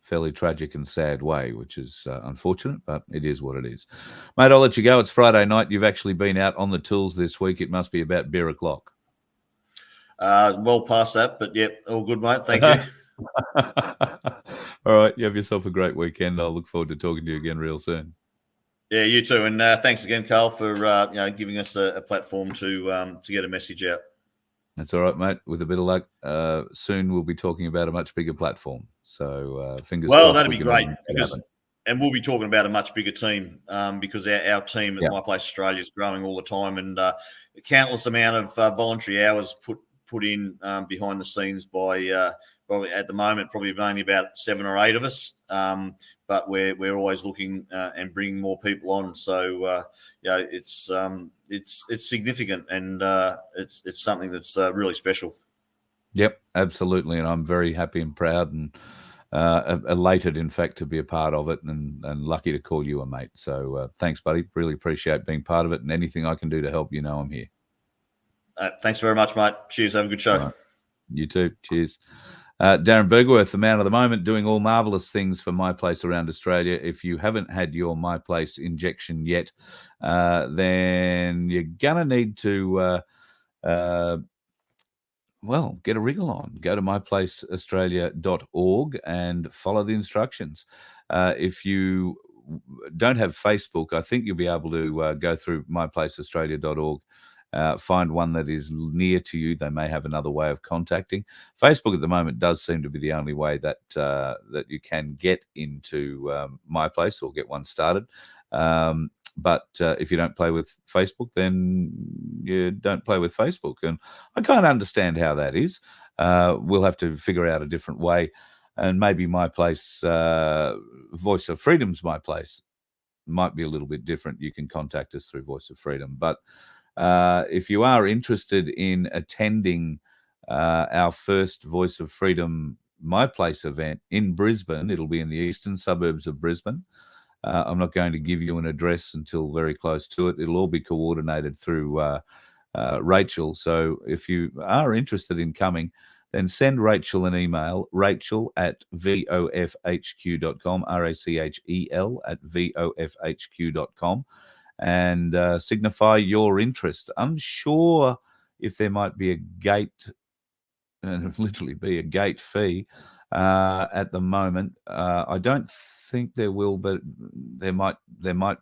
fairly tragic and sad way, which is unfortunate, but it is what it is. Mate, I'll let you go. It's Friday night. You've actually been out on the tools this week. It must be about beer o'clock. Well past that, but all good, mate. Thank you. All right. You have yourself a great weekend. I'll look forward to talking to you again real soon. Yeah, you too. And thanks again, Carl, for giving us a platform to get a message out. That's all right, mate. With a bit of luck, soon we'll be talking about a much bigger platform. So fingers crossed. Well, that'd be great, and we'll be talking about a much bigger team because our team at MyPlace Australia is growing all the time, and a countless amount of voluntary hours put in behind the scenes by probably at the moment probably only about 7 or 8 of us, but we're always looking and bringing more people on. So it's significant, and it's something that's really special. Yep, absolutely, and I'm very happy and proud and elated, in fact, to be a part of it, and lucky to call you a mate. So thanks, buddy. Really appreciate being part of it, and anything I can do to help, I'm here. Thanks very much, mate. Cheers. Have a good show. Right. You too. Cheers. Darren Bergwerf, the man of the moment, doing all marvellous things for MyPlace around Australia. If you haven't had your MyPlace injection yet, then you're going to need to, get a wriggle on. Go to myplaceaustralia.org and follow the instructions. If you don't have Facebook, I think you'll be able to go through myplaceaustralia.org. Find one that is near to you. They may have another way of contacting. Facebook at the moment does seem to be the only way that that you can get into MyPlace or get one started. But if you don't play with Facebook, then you don't play with Facebook. And I can't understand how that is. We'll have to figure out a different way. And maybe MyPlace, Voice of Freedom's MyPlace, might be a little bit different. You can contact us through Voice of Freedom. But if you are interested in attending our first Voice of Freedom MyPlace event in Brisbane, it'll be in the eastern suburbs of Brisbane. I'm not going to give you an address until very close to it. It'll all be coordinated through Rachel. So if you are interested in coming, then send Rachel an email, rachel@vofhq.com, rachel@vofhq.com. and signify your interest. Unsure if there might be a gate, and literally be a gate fee at the moment. I don't think there will, but there might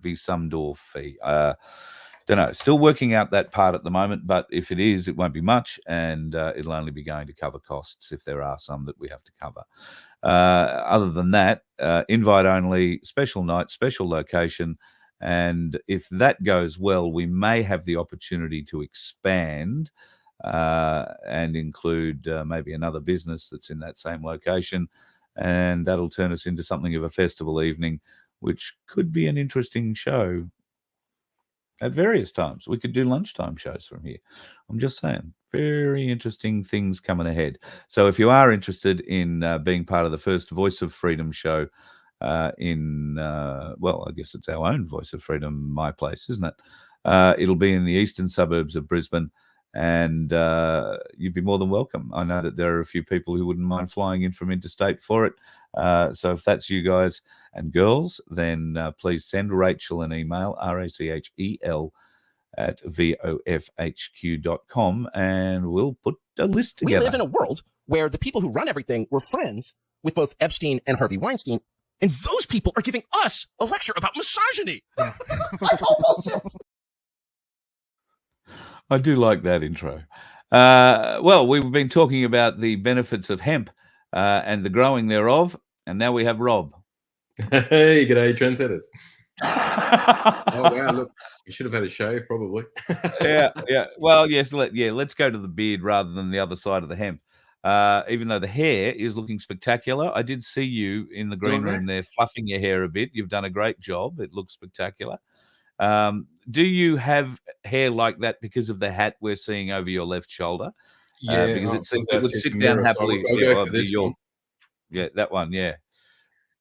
be some door fee. Don't know. Still working out that part at the moment, but if it is, it won't be much, and it'll only be going to cover costs if there are some that we have to cover. Other than that, invite only, special night, special location. And if that goes well, we may have the opportunity to expand and include maybe another business that's in that same location. And that'll turn us into something of a festival evening, which could be an interesting show at various times. We could do lunchtime shows from here. I'm just saying, very interesting things coming ahead. So if you are interested in being part of the first Voice of Freedom show, I guess it's our own Voice of Freedom, MyPlace, isn't it? It'll be in the eastern suburbs of Brisbane, and you'd be more than welcome. I know that there are a few people who wouldn't mind flying in from interstate for it. So if that's you guys and girls, then please send Rachel an email, rachel@vofhq.com, and we'll put a list together. We live in a world where the people who run everything were friends with both Epstein and Harvey Weinstein. And those people are giving us a lecture about misogyny. That's all bullshit. I do like that intro. We've been talking about the benefits of hemp and the growing thereof, and now we have Rob. Hey, g'day, trendsetters. Oh, wow, look, you should have had a shave, probably. Yeah. Well, yes, let's go to the beard rather than the other side of the hemp. Even though the hair is looking spectacular. I did see you in the green room there fluffing your hair a bit. You've done a great job. It looks spectacular. Do you have hair like that because of the hat we're seeing over your left shoulder? Yeah, Because it seems it that's would it's a sit down mirror, so happily. I'll go for this one. Yeah, that one. Yeah.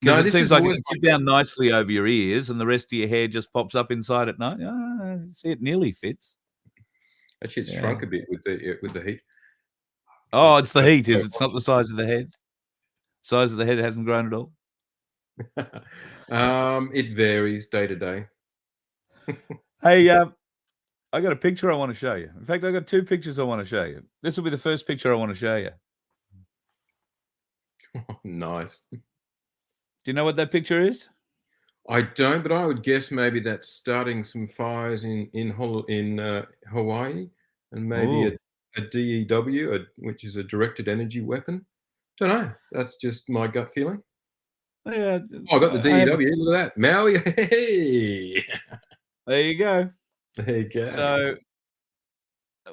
No, Because it this seems is like it always would sit down nicely over your ears, and the rest of your hair just pops up inside at night. See, it nearly fits. actually it's Yeah. shrunk a bit with the heat. Oh, it's the That's heat, is it? It's not the size of the head. Size of the head hasn't grown at all. It varies day to day. Hey, I got a picture I want to show you. In fact, I got 2 pictures I want to show you. This will be the first picture I want to show you. Nice. Do you know what that picture is? I don't, but I would guess maybe that's starting some fires in Hawaii, and maybe a DEW, which is a directed energy weapon. Don't know. That's just my gut feeling. Yeah. Oh, I got the DEW. Look at that, Maui. Hey. There you go. There you go. So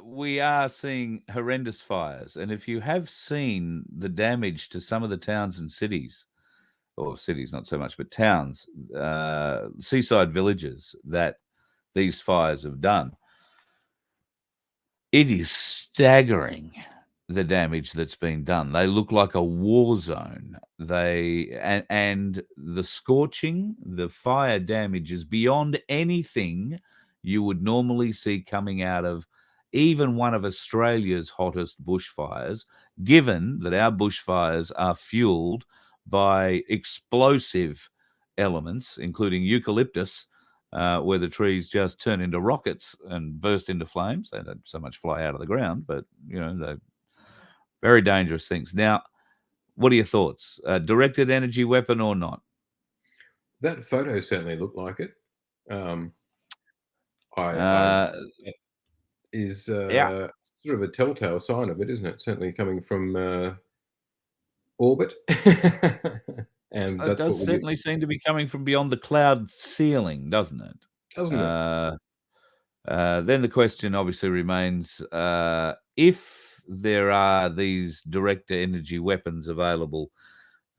we are seeing horrendous fires, and if you have seen the damage to some of the towns and cities, or cities not so much, but towns, seaside villages that these fires have done, it is staggering, the damage that's been done. They look like a war zone. And the scorching, the fire damage is beyond anything you would normally see coming out of even one of Australia's hottest bushfires, given that our bushfires are fueled by explosive elements, including eucalyptus, where the trees just turn into rockets and burst into flames. They don't so much fly out of the ground, but, they're very dangerous things. Now, what are your thoughts? A directed energy weapon or not? That photo certainly looked like it. That is Yeah. sort of a telltale sign of it, isn't it? Certainly coming from orbit. And It that's does what we certainly seem to be coming from beyond the cloud ceiling, doesn't it? doesn't it? Then the question obviously remains, if there are these direct energy weapons available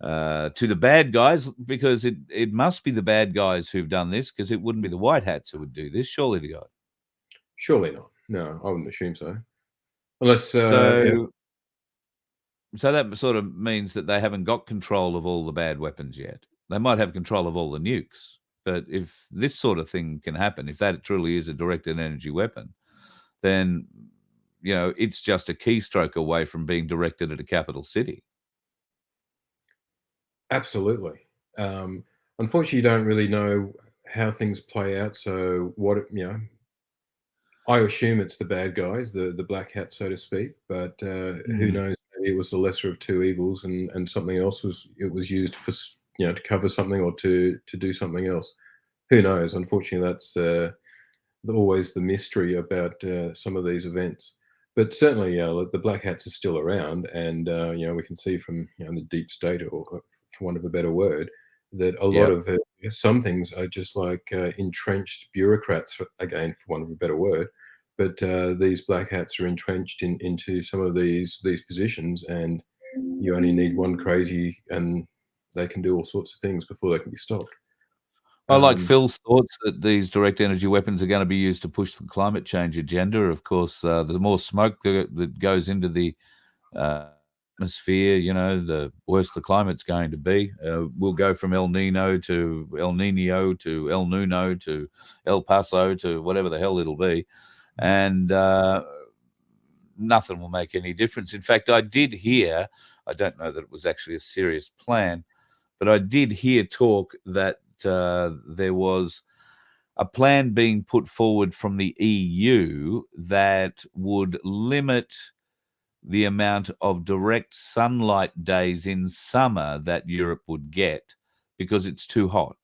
to the bad guys, because it must be the bad guys who've done this, because it wouldn't be the white hats who would do this, surely to God. Surely not. No, I wouldn't assume so. Unless So that sort of means that they haven't got control of all the bad weapons yet. They might have control of all the nukes, but if this sort of thing can happen, if that truly is a directed energy weapon, then it's just a keystroke away from being directed at a capital city. absolutely. Unfortunately, you don't really know how things play out. So I assume it's the bad guys, the black hat, so to speak. But who knows? Maybe it was the lesser of two evils, and something else was used for to cover something or to do something else. Who knows? Unfortunately, that's always the mystery about some of these events. But certainly, the black hats are still around, and we can see from the deep state, or for want of a better word, that a lot of some things are just like entrenched bureaucrats, again, for want of a better word. But these black hats are entrenched into some of these positions, and you only need one crazy, and they can do all sorts of things before they can be stopped. I like Phil's thoughts that these direct energy weapons are going to be used to push the climate change agenda. Of course, the more smoke that goes into the atmosphere, the worse the climate's going to be. We'll go from El Nino to El Nino to El Nuno to El Paso to whatever the hell it'll be. And nothing will make any difference. In fact, I did hear, I don't know that it was actually a serious plan, but I did hear talk that there was a plan being put forward from the EU that would limit the amount of direct sunlight days in summer that Europe would get because it's too hot,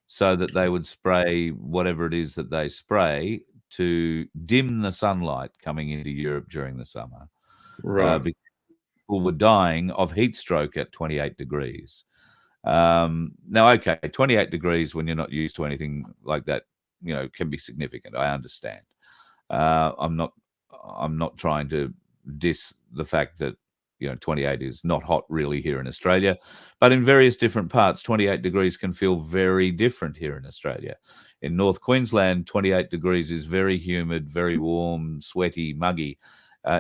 so that they would spray whatever it is that they spray to dim the sunlight coming into Europe during the summer. Right. Because people were dying of heat stroke at 28 degrees. Now, okay, 28 degrees when you're not used to anything like that, can be significant. I understand. I'm not trying to diss the fact that 28 is not hot really here in Australia, but in various different parts, 28 degrees can feel very different here in Australia. In North Queensland, 28 degrees is very humid, very warm, sweaty, muggy.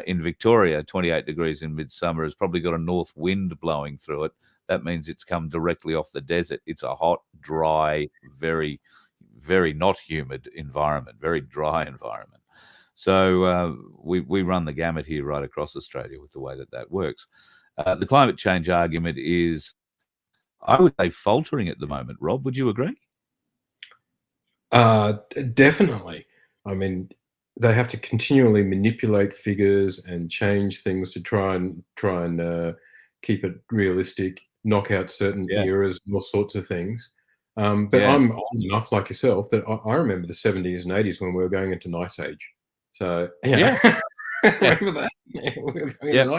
In Victoria, 28 degrees in midsummer has probably got a north wind blowing through it. That means it's come directly off the desert. It's a hot, dry, very, very not humid environment, very dry environment. So we run the gamut here right across Australia with the way that works. The climate change argument is, I would say, faltering at the moment. Rob, would you agree? Definitely. I mean, they have to continually manipulate figures and change things to try and keep it realistic, knock out certain eras, and all sorts of things. But I'm old enough, like yourself, that I remember the 70s and 80s when we were going into an ice age. So remember that?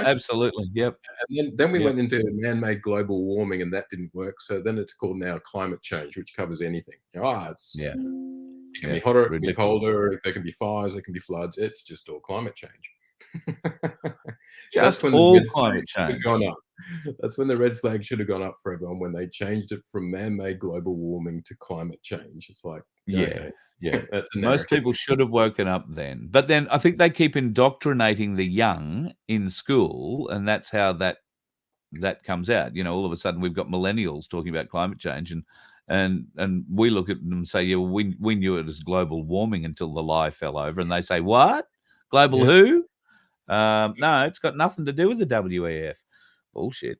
Absolutely. Yep. And then we went into man-made global warming, and that didn't work. So then it's called now climate change, which covers anything. It can be hotter, it can be colder, there can be fires, there can be floods. It's just all climate change. Just all climate change. That's when the red flag should have gone up for everyone, when they changed it from man-made global warming to climate change. It's like, that's most people should have woken up then. But then I think they keep indoctrinating the young in school, and that's how that comes out. You know, all of a sudden we've got millennials talking about climate change, and we look at them and say, yeah, well, we knew it as global warming until the lie fell over, and they say, what? Global who? No, it's got nothing to do with the WEF. Bullshit.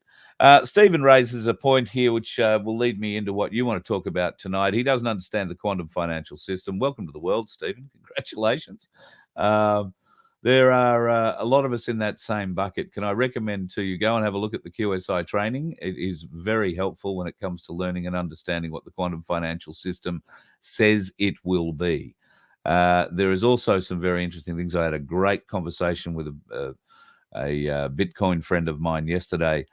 Stephen raises a point here which will lead me into what you want to talk about tonight. He doesn't understand the quantum financial system. Welcome to the world, Stephen. Congratulations. There are a lot of us in that same bucket. Can I recommend to you, go and have a look at the QSI training. It is very helpful when it comes to learning and understanding what the quantum financial system says it will be. There is also some very interesting things. I had a great conversation with a Bitcoin friend of mine yesterday,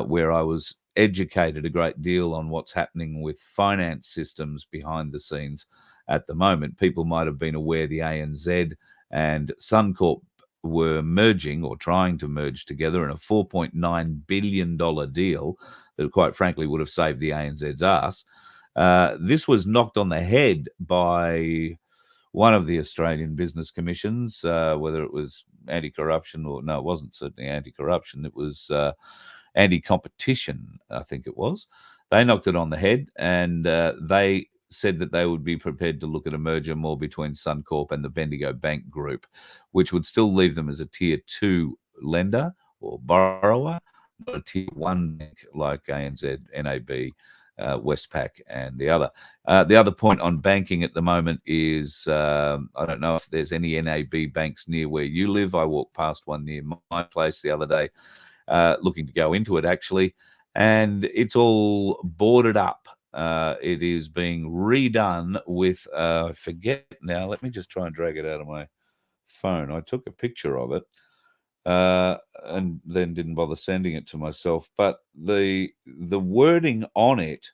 where I was educated a great deal on what's happening with finance systems behind the scenes at the moment. People might have been aware the ANZ and Suncorp were merging or trying to merge together in a $4.9 billion deal that quite frankly would have saved the ANZ's ass. This was knocked on the head by one of the Australian business commissions, whether it was anti-corruption or no, it wasn't certainly anti-corruption. It was anti-competition, I think it was. They knocked it on the head, and they said that they would be prepared to look at a merger more between Suncorp and the Bendigo Bank Group, which would still leave them as a tier 2 lender or borrower, not a tier 1 bank like ANZ, NAB, Westpac and the other. The other point on banking at the moment is I don't know if there's any NAB banks near where you live. I walked past one near MyPlace the other day, looking to go into it actually, and it's all boarded up. It is being redone with, I forget now, let me just try and drag it out of my phone. I took a picture of it and then didn't bother sending it to myself. But the wording on it,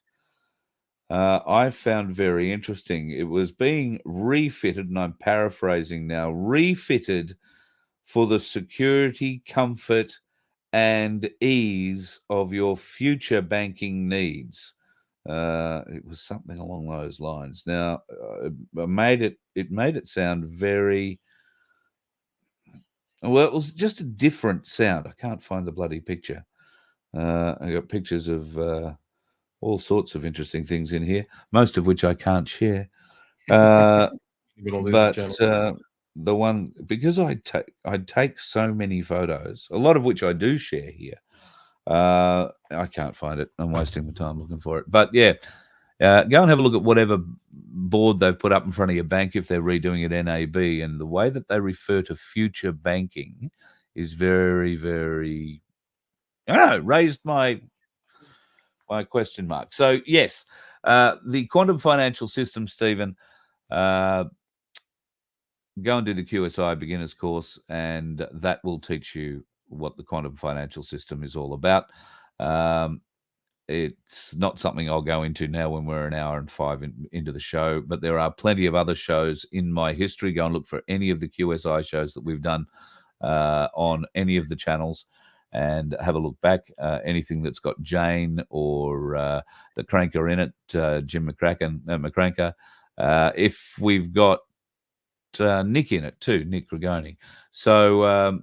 I found very interesting. It was being refitted, and I'm paraphrasing now, refitted for the security, comfort, and ease of your future banking needs. It was something along those lines. Now, it made it sound very well. It was just a different sound. I can't find the bloody picture. I got pictures of all sorts of interesting things in here, most of which I can't share. But the one, because I'd take so many photos, a lot of which I do share here. I can't find it. I'm wasting my time looking for it. But yeah, go and have a look at whatever board they've put up in front of your bank if they're redoing it NAB. And the way that they refer to future banking is very, very, I don't know, raised my question mark. So yes, the quantum financial system, Stephen, go and do the QSI beginners course, and that will teach you what the quantum financial system is all about. It's not something I'll go into now when we're an hour and 5 into the show, but there are plenty of other shows in my history. Go and look for any of the QSI shows that we've done on any of the channels and have a look back. Anything that's got Jane or the Cranker in it, Jim McCranker, if we've got Nick in it too, Nick Rigoni. So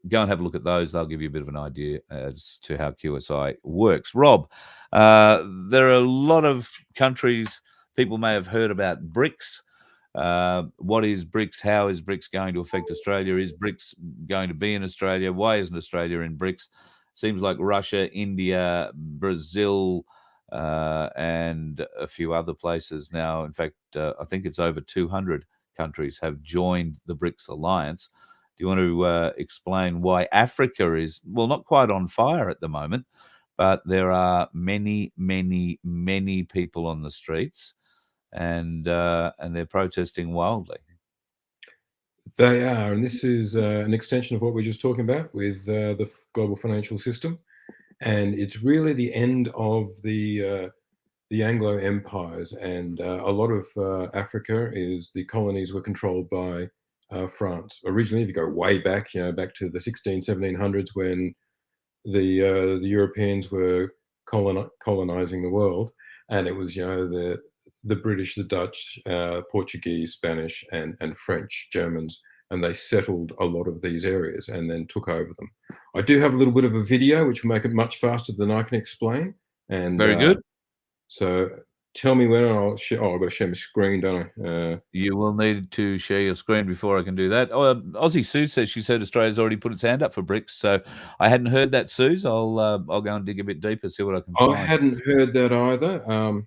go and have a look at those. They'll give you a bit of an idea as to how QSI works. Rob, there are a lot of countries people may have heard about BRICS. What is BRICS? How is BRICS going to affect Australia? Is BRICS going to be in Australia? Why isn't Australia in BRICS? Seems like Russia, India, Brazil, and a few other places now. In fact, I think it's over 200 countries have joined the BRICS alliance. Do you want to explain why Africa is, well, not quite on fire at the moment, but there are many, many, many people on the streets, and they're protesting wildly. They are, and this is an extension of what we were just talking about with the global financial system, and it's really the end of the Anglo empires, and a lot of Africa is the colonies were controlled by France. Originally, if you go way back, back to the 1700s when the Europeans were colonizing the world, and it was the British, the Dutch, Portuguese, Spanish, and French, Germans, and they settled a lot of these areas and then took over them. I do have a little bit of a video which will make it much faster than I can explain. And very good. So tell me when I'll share. Oh, I've got to share my screen, don't I? You will need to share your screen before I can do that. Oh, Aussie Sue says she's heard Australia's already put its hand up for BRICS, so I hadn't heard that, Suze. I'll go and dig a bit deeper, see what I can find. I hadn't heard that either.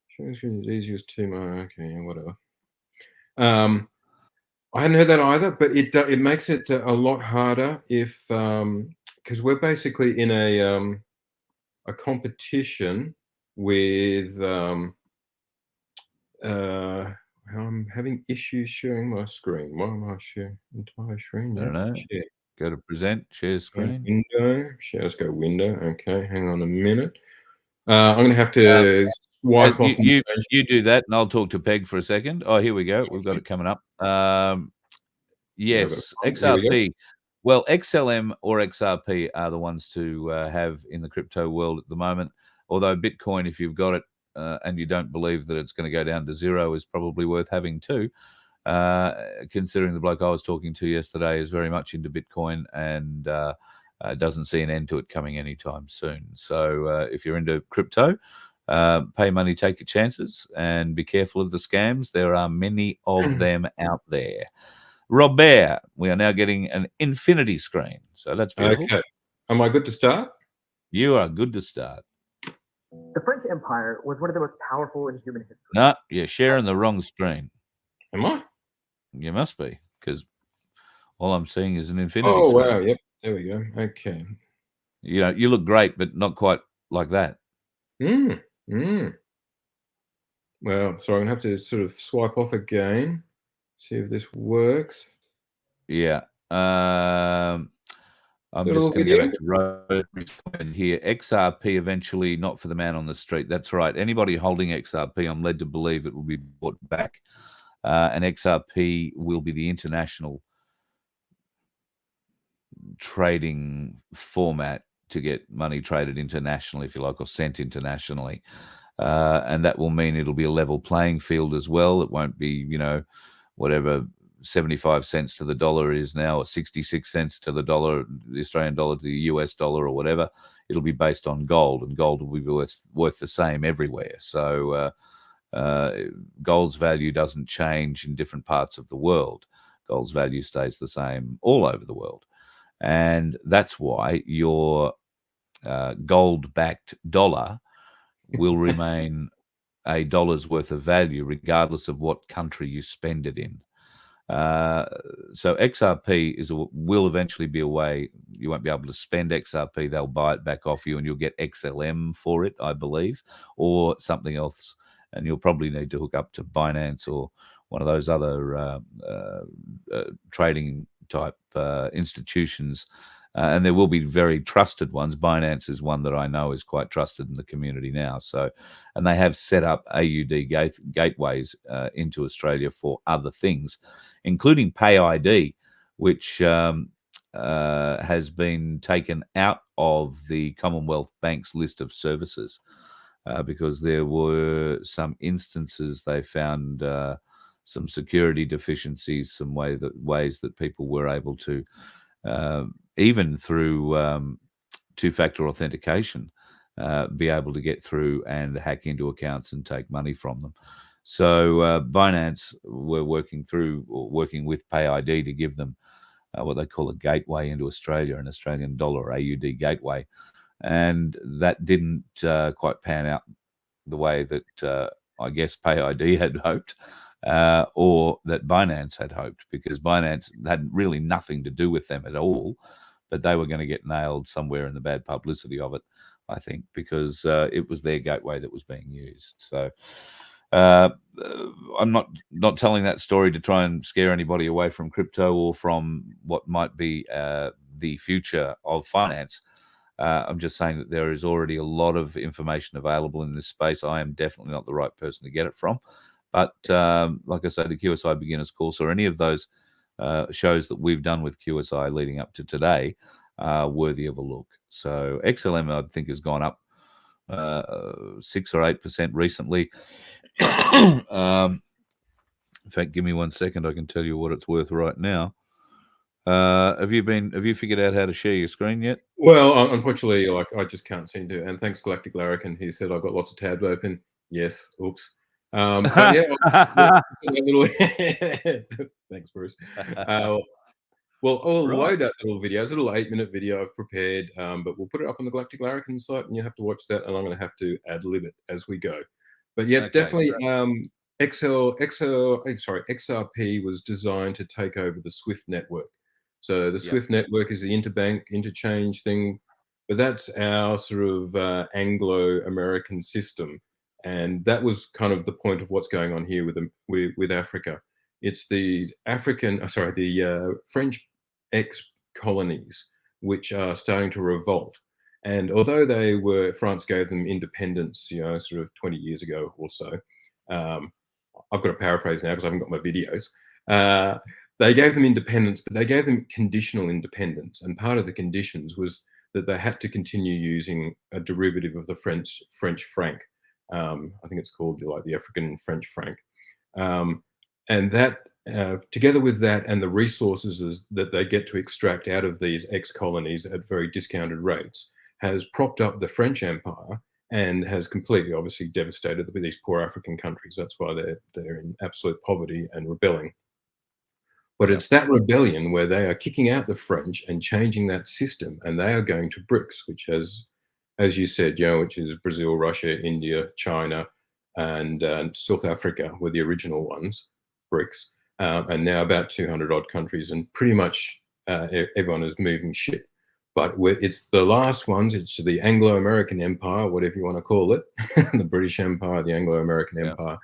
Share screen is easiest to my okay, whatever. I hadn't heard that either, but it makes it a lot harder if because we're basically in a competition with I'm having issues sharing my screen. Why am I sharing entire screen? I don't know. Share. Go to present, share screen. Window. Share. Let's go window. Okay, hang on a minute. I'm going to have to swipe off. You do that, and I'll talk to Peg for a second. Oh, here we go. We've got it coming up. Yes, XRP. Well, XLM or XRP are the ones to have in the crypto world at the moment. Although Bitcoin, if you've got it and you don't believe that it's going to go down to zero, is probably worth having too. Considering the bloke I was talking to yesterday is very much into Bitcoin and doesn't see an end to it coming anytime soon. So if you're into crypto, pay money, take your chances, and be careful of the scams. There are many of them out there. Robert, we are now getting an infinity screen. So that's beautiful. Okay. Am I good to start? You are good to start. The French Empire was one of the most powerful in human history. No, you're sharing the wrong screen. Am I? You must be, because all I'm seeing is an infinity Oh, screen. wow. Yep. There we go. Okay. You look great, but not quite like that. Well, so I'm going to have to sort of swipe off again, see if this works. Yeah. I'm just going to go back to Rose here. XRP eventually, not for the man on the street. That's right. Anybody holding XRP, I'm led to believe it will be bought back. And XRP will be the international trading format to get money traded internationally, if you like, or sent internationally. And that will mean it'll be a level playing field as well. It won't be, whatever 75 cents to the dollar is now, or 66 cents to the dollar, the Australian dollar to the US dollar, or whatever. It'll be based on gold, and gold will be worth the same everywhere. So gold's value doesn't change in different parts of the world. Gold's value stays the same all over the world. And that's why your gold-backed dollar will remain a dollar's worth of value, regardless of what country you spend it in. So XRP will eventually be a way you won't be able to spend XRP. They'll buy it back off you, and you'll get XLM for it, I believe, or something else. And you'll probably need to hook up to Binance or one of those other trading type institutions. And there will be very trusted ones. Binance is one that I know is quite trusted in the community now. So, and they have set up AUD gateways into Australia for other things, including PayID, which has been taken out of the Commonwealth Bank's list of services. because there were some instances they found some security deficiencies, some ways that people were able to, even through two-factor authentication, be able to get through and hack into accounts and take money from them. So Binance were working with PayID to give them what they call a gateway into Australia, an Australian dollar AUD gateway. And that didn't quite pan out the way that I guess PayID had hoped, or that Binance had hoped, because Binance had really nothing to do with them at all, but they were going to get nailed somewhere in the bad publicity of it, I think, because it was their gateway that was being used. So I'm not telling that story to try and scare anybody away from crypto or from what might be the future of finance. I'm just saying that there is already a lot of information available in this space. I am definitely not the right person to get it from. But like I say, the QSI Beginners Course or any of those shows that we've done with QSI leading up to today are worthy of a look. So XLM, I think, has gone up 6 or 8% recently. In fact, give me 1 second. I can tell you what it's worth right now. Have you figured out how to share your screen yet? Well, unfortunately, I just can't seem to. And thanks, Galactic Larrikin. He said I've got lots of tabs open. Yes. Oops. But yeah, thanks, Bruce. Well, I'll load that little video. It's a little 8-minute video I've prepared, but we'll put it up on the Galactic Larrikin site, and you have to watch that. And I'm going to have to ad-lib it as we go. But yeah, definitely. XRP was designed to take over the SWIFT network. So the SWIFT network is the interbank interchange thing, but that's our sort of Anglo-American system, and that was kind of the point of what's going on here with Africa. It's these the French ex-colonies which are starting to revolt, and although France gave them independence, sort of 20 years ago or so. I've got to paraphrase now because I haven't got my videos. They gave them independence, but they gave them conditional independence. And part of the conditions was that they had to continue using a derivative of the French franc. I think it's called the African French franc. And that, together with that and the resources that they get to extract out of these ex-colonies at very discounted rates, has propped up the French Empire and has completely, obviously, devastated these poor African countries. That's why they're in absolute poverty and rebelling. But it's that rebellion where they are kicking out the French and changing that system, and they are going to BRICS, which as you said, which is Brazil, Russia, India, China, and South Africa were the original ones, BRICS, and now about 200 odd countries, and pretty much everyone is moving shit. But it's the last ones. It's the Anglo-American Empire, whatever you want to call it, the British Empire, the Anglo-American Empire,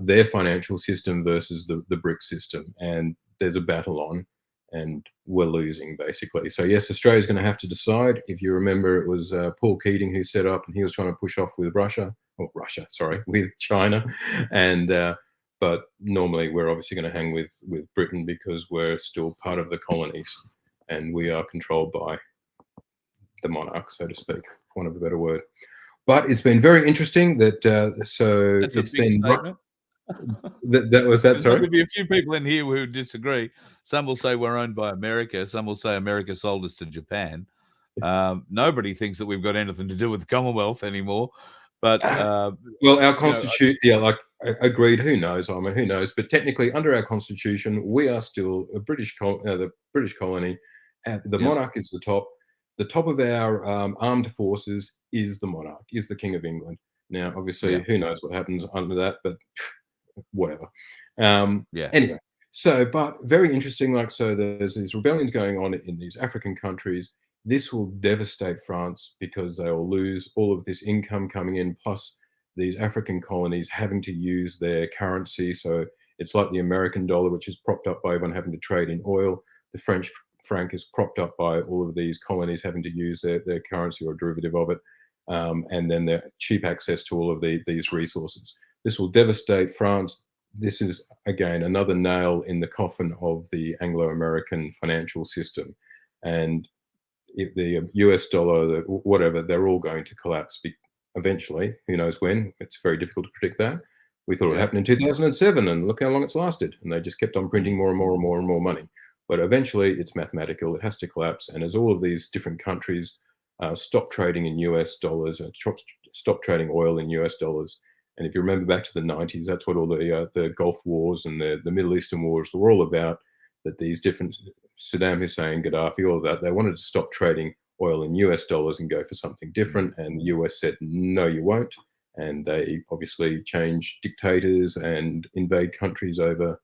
their financial system versus the BRICS system. And there's a battle on, and we're losing, basically. So, yes, Australia's going to have to decide. If you remember, it was Paul Keating who set up, and he was trying to push off with with China. And but normally we're obviously going to hang with Britain because we're still part of the colonies. And we are controlled by the monarch, so to speak, for want of a better word. But it's been very interesting that it's been that was that. Sorry, there'll be a few people in here who disagree. Some will say we're owned by America. Some will say America sold us to Japan. Nobody thinks that we've got anything to do with the Commonwealth anymore. But well, our constitution, agreed. Who knows? I mean, who knows? But technically, under our constitution, we are still a the British colony. The monarch is the top. The top of our armed forces is the monarch, is the King of England. Now, obviously, who knows what happens under that, but whatever. Anyway, but very interesting. There's these rebellions going on in these African countries. This will devastate France because they will lose all of this income coming in, plus these African colonies having to use their currency. So it's like the American dollar, which is propped up by everyone having to trade in oil. The French franc is propped up by all of these colonies having to use their currency or derivative of it, and then their cheap access to all of these resources. This will devastate France. This is, again, another nail in the coffin of the Anglo-American financial system. And if the US dollar, whatever, they're all going to collapse eventually. Who knows when? It's very difficult to predict that. We thought it would Yeah. happen in 2007, and look how long it's lasted. And they just kept on printing more and more and more and more money. But eventually, it's mathematical. It has to collapse. And as all of these different countries stop trading in US dollars, stop trading oil in US dollars. And if you remember back to the 90s, that's what all the Gulf Wars and the Middle Eastern wars were all about, that these different, Saddam Hussein, Gaddafi, all of that, they wanted to stop trading oil in US dollars and go for something different. And the US said, no, you won't. And they obviously change dictators and invade countries over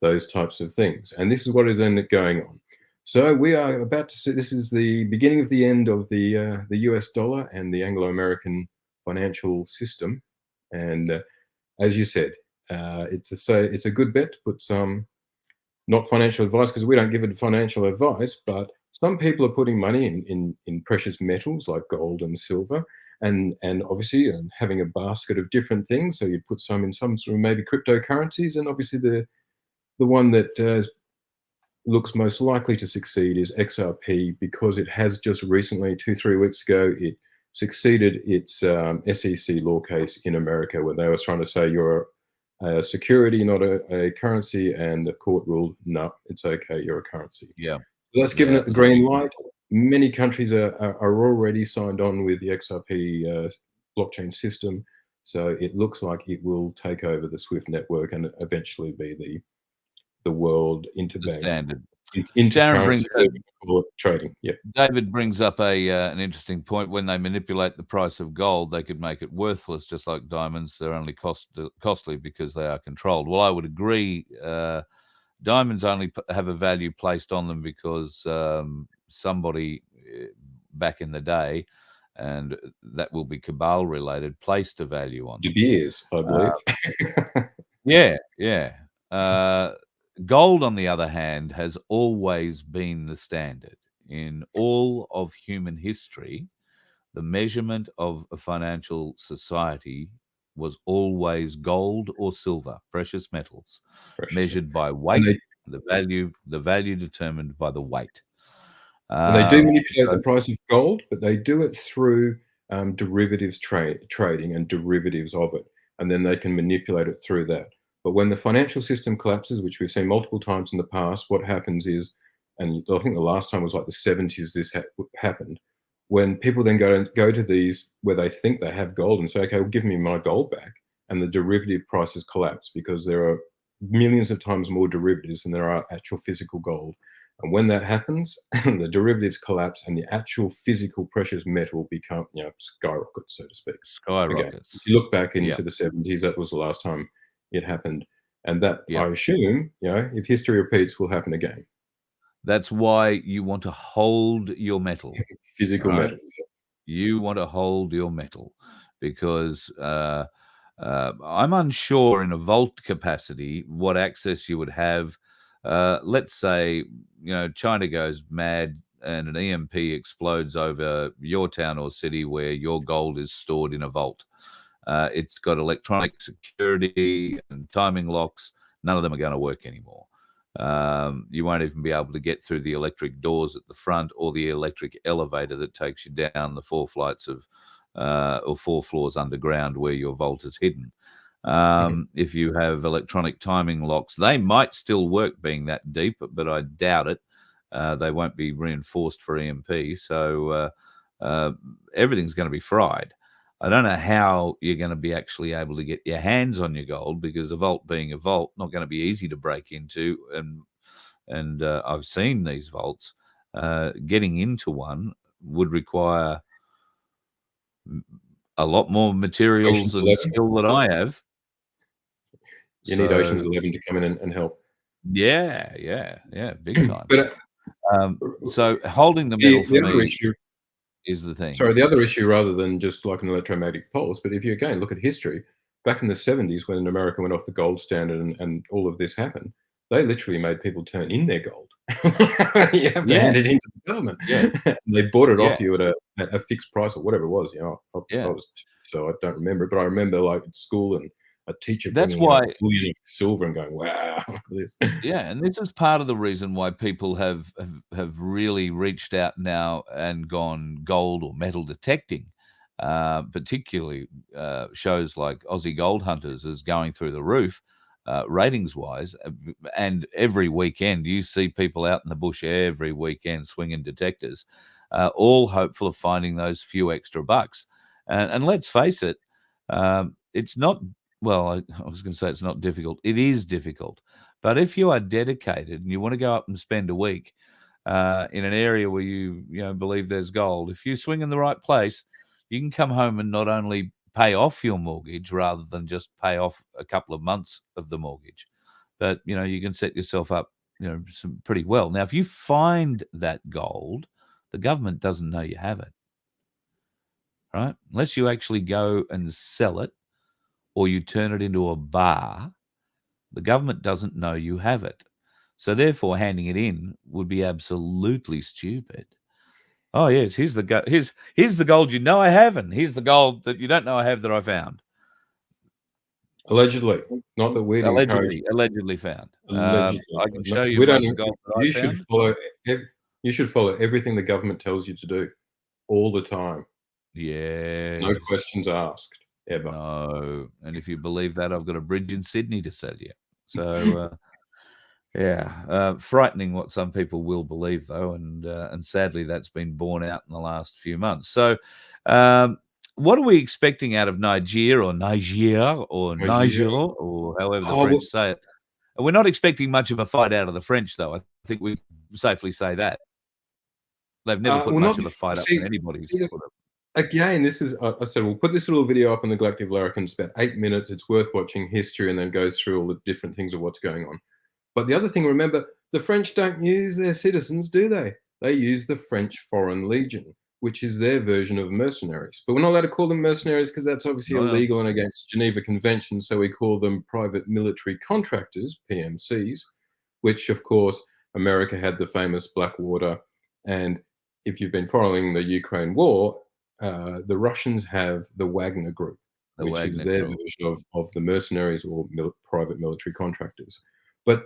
those types of things. And this is what is then going on. So we are about to see, this is the beginning of the end of the US dollar and the Anglo-American financial system. And as you said, it's a good bet to put some, not financial advice, because we don't give it financial advice, but some people are putting money in precious metals like gold and silver, and obviously having a basket of different things. So you put some in some sort of maybe cryptocurrencies, and obviously the one that looks most likely to succeed is XRP, because it has just recently, 2-3 weeks ago, it succeeded its SEC law case in America, where they were trying to say you're a security, not a currency, and the court ruled, no, it's okay, you're a currency. Yeah. So that's given it the green light. Many countries are already signed on with the XRP blockchain system. So it looks like it will take over the SWIFT network and eventually be the world interbank, Standard. intercurrency trading. Yeah. David brings up an interesting point. When they manipulate the price of gold, they could make it worthless, just like diamonds. They're only costly because they are controlled. Well, I would agree. Diamonds only have a value placed on them because somebody back in the day, and that will be cabal related, placed a value on them. De Beers, I believe. Yeah. Gold, on the other hand, has always been the standard. In all of human history, the measurement of a financial society was always gold or silver, precious metals, measured by weight, the value determined by the weight. And they do manipulate the price of gold, but they do it through derivatives trading and derivatives of it. And then they can manipulate it through that. But when the financial system collapses, which we've seen multiple times in the past, what happens is, and I think the last time was like the 70s this happened, when people then go to these where they think they have gold and say, okay, well, give me my gold back, and the derivative prices collapse because there are millions of times more derivatives than there are actual physical gold. And when that happens, the derivatives collapse and the actual physical precious metal skyrockets, so to speak. Skyrockets. Again, if you look back into the 70s, that was the last time it happened. And that, I assume, if history repeats, will happen again. That's why you want to hold your metal. Physical metal. You want to hold your metal because I'm unsure in a vault capacity what access you would have. Let's say, China goes mad and an EMP explodes over your town or city where your gold is stored in a vault. It's got electronic security and timing locks. None of them are going to work anymore. You won't even be able to get through the electric doors at the front or the electric elevator that takes you down the 4 flights of or 4 floors underground where your vault is hidden. If you have electronic timing locks, they might still work being that deep, but I doubt it. They won't be reinforced for EMP, so everything's going to be fried. I don't know how you're going to be actually able to get your hands on your gold, because a vault being a vault, not going to be easy to break into. And I've seen these vaults. Getting into one would require a lot more materials and skill that I have. You need Ocean's 11 to come in and help. Yeah, big time. But so holding the metal for me is the thing. Sorry, the other issue, rather than just like an electromagnetic pulse, but if you again look at history, back in the 70s when America went off the gold standard and all of this happened, they literally made people turn in their gold. You have to hand it into the government. They bought it off you at a fixed price or whatever it was. So I don't remember it, but I remember like at school and a teacher that's why a bullion of silver and going, wow, look at this. And this is part of the reason why people have really reached out now and gone gold or metal detecting, particularly shows like Aussie Gold Hunters is going through the roof, ratings-wise. And every weekend you see people out in the bush every weekend swinging detectors, all hopeful of finding those few extra bucks. And let's face it, it's not, well, I was going to say it's not difficult. It is difficult. But if you are dedicated and you want to go up and spend a week in an area where you believe there's gold, if you swing in the right place, you can come home and not only pay off your mortgage rather than just pay off a couple of months of the mortgage, but you can set yourself up pretty well. Now, if you find that gold, the government doesn't know you have it, right? Unless you actually go and sell it or you turn it into a bar, the government doesn't know you have it. So therefore, handing it in would be absolutely stupid. Oh yes, here's the gold I have, and here's the gold that you don't know I have that I found. Allegedly, not that we'd encourage. Allegedly found. Allegedly. I can show you We the don't. gold that You I should found. follow. You should follow everything the government tells you to do, all the time. Yeah. No questions asked ever. No, and if you believe that, I've got a bridge in Sydney to sell you. So. Frightening what some people will believe, though, and sadly that's been borne out in the last few months. So, what are we expecting out of Niger or however the French say it? We're not expecting much of a fight out of the French, though. I think we safely say that they've never put much of a fight up in anybody's. Again, this is, I said, we'll put this little video up on the Galactic Larrikins, about 8 minutes. It's worth watching history and then goes through all the different things of what's going on. But the other thing, remember, the French don't use their citizens, do they? They use the French Foreign Legion, which is their version of mercenaries. But we're not allowed to call them mercenaries because that's obviously illegal and against Geneva Convention. So we call them private military contractors, PMCs, which, of course, America had the famous Blackwater. And if you've been following the Ukraine war, the Russians have the Wagner Group, which is their version of the mercenaries or private military contractors.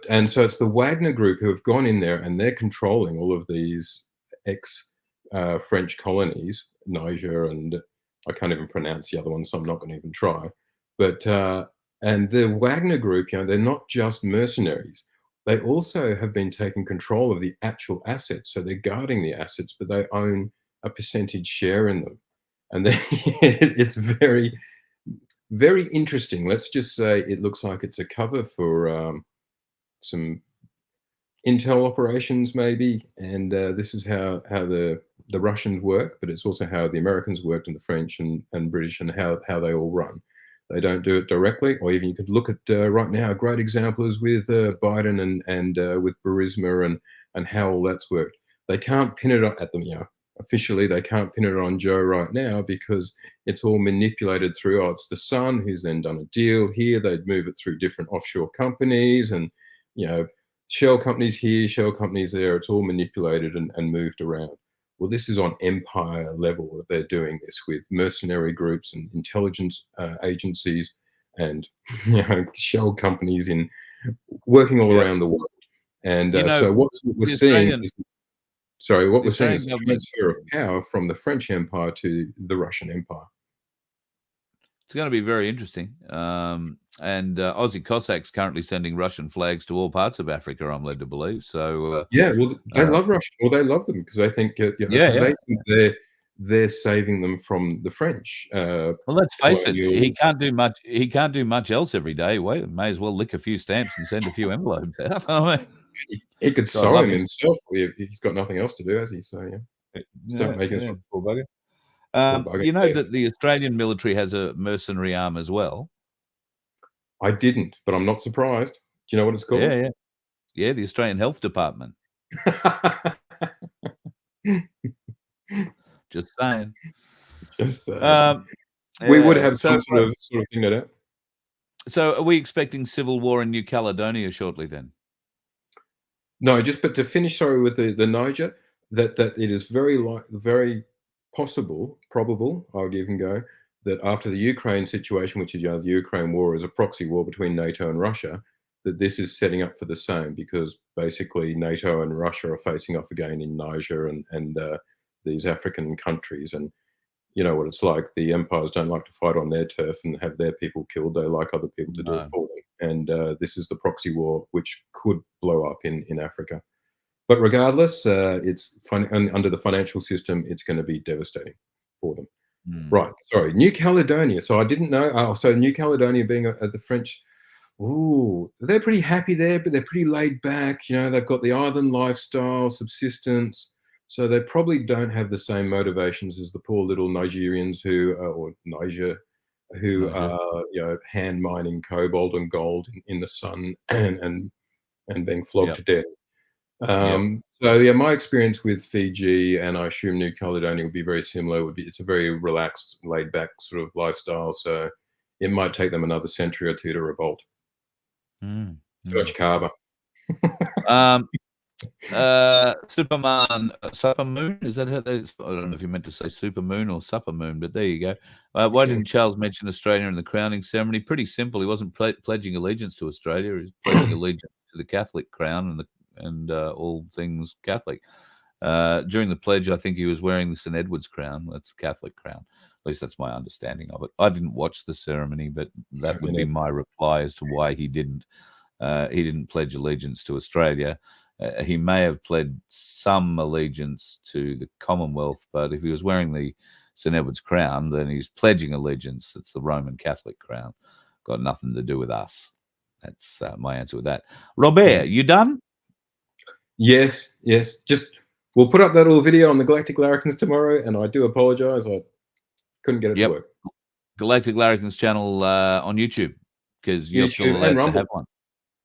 And so it's the Wagner Group who have gone in there and they're controlling all of these ex-French colonies, Niger, and I can't even pronounce the other one, so I'm not going to even try. But and the Wagner Group, they're not just mercenaries. They also have been taking control of the actual assets. So they're guarding the assets, but they own a percentage share in them. And it's very, very interesting. Let's just say it looks like it's a cover for some intel operations maybe, and this is how the Russians work, but it's also how the Americans worked and the French and British, and how they all run. They don't do it directly, or even you could look at right now, a great example is with Biden and with Burisma and how all that's worked. They can't pin it at them, officially they can't pin it on Joe right now because it's all manipulated through, it's the son who's then done a deal here, they'd move it through different offshore companies and shell companies here, shell companies there. It's all manipulated and moved around. Well, this is on empire level that they're doing this with mercenary groups and intelligence agencies and shell companies working all around the world. And so what we're seeing is, we're seeing is a transfer of power from the French Empire to the Russian Empire. It's going to be very interesting. And Aussie Cossacks currently sending Russian flags to all parts of Africa, I'm led to believe. So they love Russia. Well, they love them because they think they think they're saving them from the French. Well, let's face it, he can't do much. He can't do much else every day. Well, may as well lick a few stamps and send a few envelopes out. I mean, he could sew him himself. He's got nothing else to do, has he? So start making poor bugger. You know that the Australian military has a mercenary arm as well? I didn't, but I'm not surprised. Do you know what it's called? Yeah, the Australian Health Department. Just saying. We would have some sort of thing like that. So are we expecting civil war in New Caledonia shortly then? No, but to finish, with the Niger, that it is very possible, probable, I would even go, that after the Ukraine situation, which is the Ukraine war is a proxy war between NATO and Russia, that this is setting up for the same, because basically NATO and Russia are facing off again in Niger and these African countries, and you know what it's like. The empires don't like to fight on their turf and have their people killed. They like other people to do it for them. And this is the proxy war, which could blow up in Africa. But regardless, it's under the financial system, it's going to be devastating for them. Right. Sorry. New Caledonia. So I didn't know. Oh, so New Caledonia being the French. Ooh, they're pretty happy there, but they're pretty laid back. You know, they've got the island lifestyle, subsistence. So they probably don't have the same motivations as the poor little Nigerians or Niger, who are, you know, hand mining cobalt and gold in the sun and being flogged to death. So yeah, my experience with Fiji, and I assume New Caledonia would be very similar. It's a very relaxed, laid back sort of lifestyle. So it might take them another century or two to revolt. Too much carver. Superman, Supermoon, is that how they? I don't know if you meant to say Supermoon or Supermoon, but there you go. Why didn't Charles mention Australia in the crowning ceremony? Pretty simple. He wasn't pledging allegiance to Australia. He was pledging allegiance to the Catholic crown and all things Catholic. During the pledge, I think he was wearing the St. Edward's crown. That's the Catholic crown. At least that's my understanding of it. I didn't watch the ceremony, but that would be my reply as to why he didn't. He didn't pledge allegiance to Australia. He may have pledged some allegiance to the Commonwealth, but if he was wearing the St. Edward's crown, then he's pledging allegiance. It's the Roman Catholic crown. Got nothing to do with us. That's my answer with that. Robert, you done? Yes. Just we'll put up that little video on the Galactic Larrikins tomorrow, and I do apologize. I couldn't get it to work. Galactic Larrikins channel on YouTube, because you're still allowed to have one.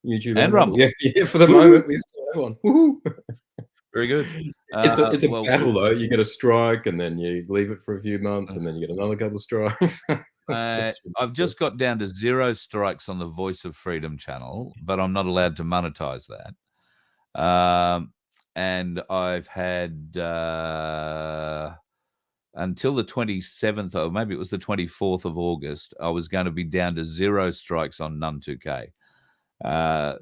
YouTube and Rumble. Yeah, for the moment we still have one. Woo-hoo. Very good. It's a battle though. You get a strike and then you leave it for a few months and then you get another couple of strikes. I've just got down to 0 strikes on the Voice of Freedom channel, but I'm not allowed to monetize that. And I've had until the 27th, or maybe it was the 24th of August, I was going to be down to 0 strikes on None2K.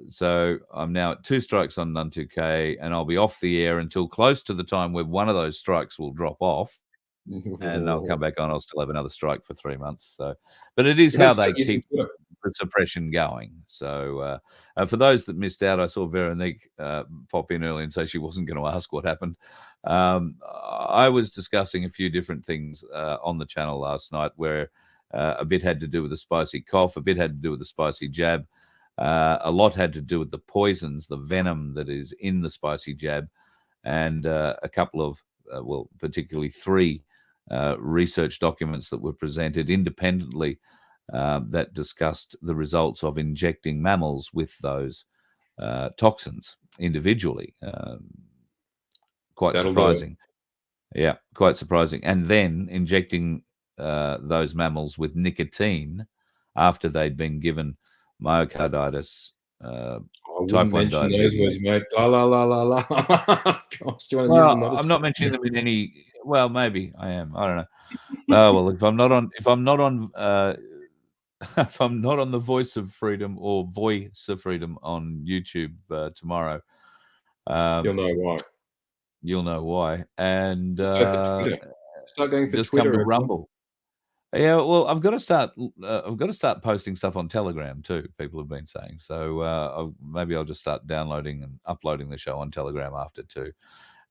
So I'm now at 2 strikes on None2K, and I'll be off the air until close to the time where one of those strikes will drop off, and I'll come back on. I'll still have another strike for 3 months. So, but it is how they keep the suppression going. So for those that missed out, I saw Veronique pop in early and say she wasn't going to ask what happened. I was discussing a few different things on the channel last night, where a bit had to do with the spicy cough, a bit had to do with the spicy jab. A lot had to do with the poisons, the venom that is in the spicy jab, and a couple of, well, particularly 3 research documents that were presented independently that discussed the results of injecting mammals with those toxins individually. Quite surprising. Yeah, quite surprising. And then injecting those mammals with nicotine after they'd been given myocarditis, type 1 diabetes. Those words, mate. La la la la la. Gosh, do you want to Well, use another I'm not mentioning them in any. Well, maybe I am. I don't know. Well, if I'm not on the Voice of Freedom or Voice of Freedom on YouTube tomorrow, you'll know why. You'll know why. And start going for just Twitter. Come to Rumble. Yeah, well, I've got to start posting stuff on Telegram too. People have been saying so. Maybe I'll just start downloading and uploading the show on Telegram after too.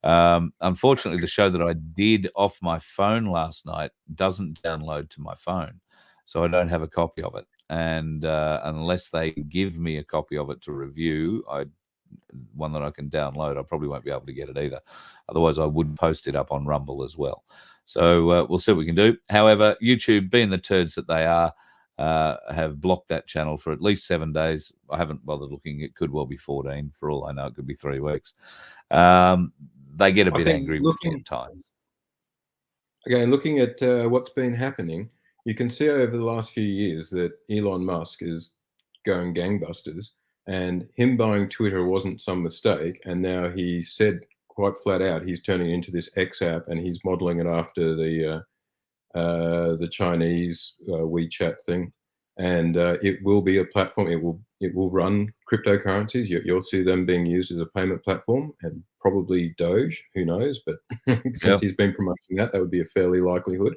Unfortunately, the show that I did off my phone last night doesn't download to my phone, so I don't have a copy of it. And unless they give me a copy of it to review, one that I can download, I probably won't be able to get it either. Otherwise, I would post it up on Rumble as well. So we'll see what we can do. However, YouTube, being the turds that they are, have blocked that channel for at least 7 days. I haven't bothered looking. It could well be 14. For all I know, it could be 3 weeks. They get a bit angry at times. Again, looking at what's been happening, you can see over the last few years that Elon Musk is going gangbusters, and him buying Twitter wasn't some mistake. And now he said quite flat out he's turning it into this X app, and he's modeling it after the Chinese WeChat thing. And it will be a platform. It will run cryptocurrencies. You'll see them being used as a payment platform, and probably Doge. Who knows? But since he's been promoting that would be a fairly likelihood.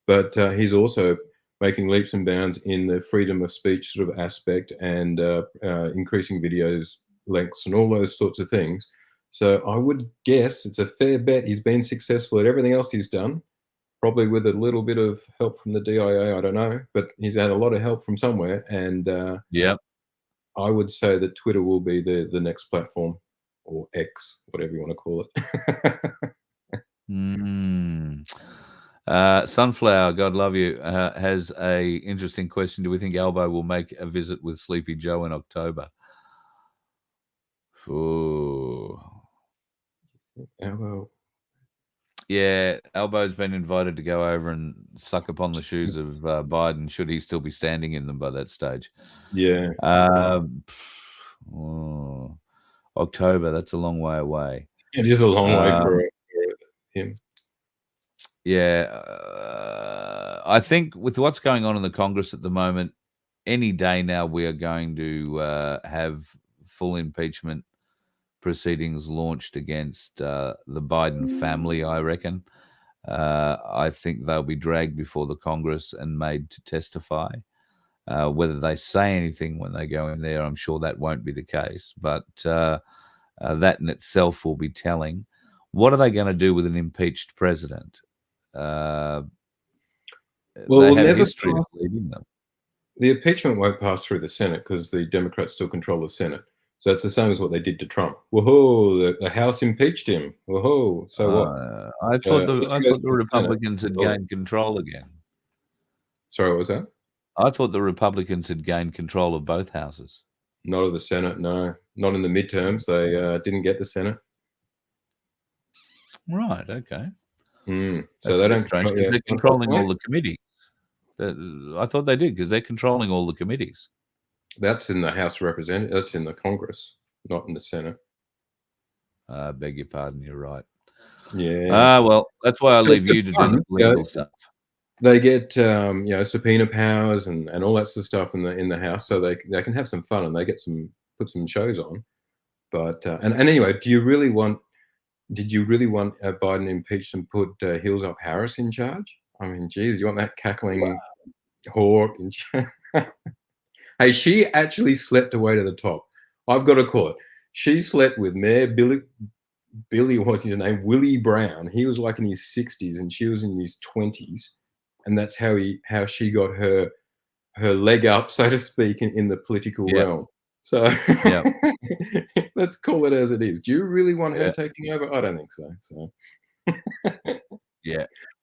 but he's also making leaps and bounds in the freedom of speech sort of aspect and increasing videos lengths and all those sorts of things. So I would guess it's a fair bet he's been successful at everything else he's done, probably with a little bit of help from the DIA, I don't know, but he's had a lot of help from somewhere. And I would say that Twitter will be the next platform, or X, whatever you want to call it. Sunflower, God love you, has a interesting question. Do we think Albo will make a visit with Sleepy Joe in October? Ooh. Albo. Yeah, Albo's been invited to go over and suck upon the shoes of Biden, should he still be standing in them by that stage. Yeah. October, that's a long way away. It is a long way for him. Yeah, I think with what's going on in the Congress at the moment, any day now we are going to have full impeachment proceedings launched against the Biden family, I reckon. I think they'll be dragged before the Congress and made to testify. Whether they say anything when they go in there, I'm sure that won't be the case. But that in itself will be telling. What are they going to do with an impeached president? Well, they have never history of leaving them. The impeachment won't pass through the Senate because the Democrats still control the Senate. So it's the same as what they did to Trump. Whoa, the House impeached him. Whoa, so what? I thought the Republicans had gained control again. Sorry, what was that? I thought the Republicans had gained control of both houses. Not of the Senate, no. Not in the midterms. They didn't get the Senate. Right, okay. So they don't control. They're controlling all the committees. I thought they did because they're controlling all the committees. That's in the House of Representatives. That's in the Congress, not in the Senate. I beg your pardon. You're right. Yeah. Well, that's why I leave you to do the legal stuff. They get subpoena powers and all that sort of stuff in the House, so they can have some fun and they get put some shows on. But and anyway, did you really want Biden impeached and put Heels Up Harris in charge? I mean, geez, you want that cackling whore in charge? Hey, she actually slept her way to the top. I've got to call it. She slept with Mayor Billy, what's his name? Willie Brown. He was like in his 60s and she was in his 20s. And that's how she got her leg up, so to speak, in the political realm. So let's call it as it is. Do you really want her taking over? I don't think so. So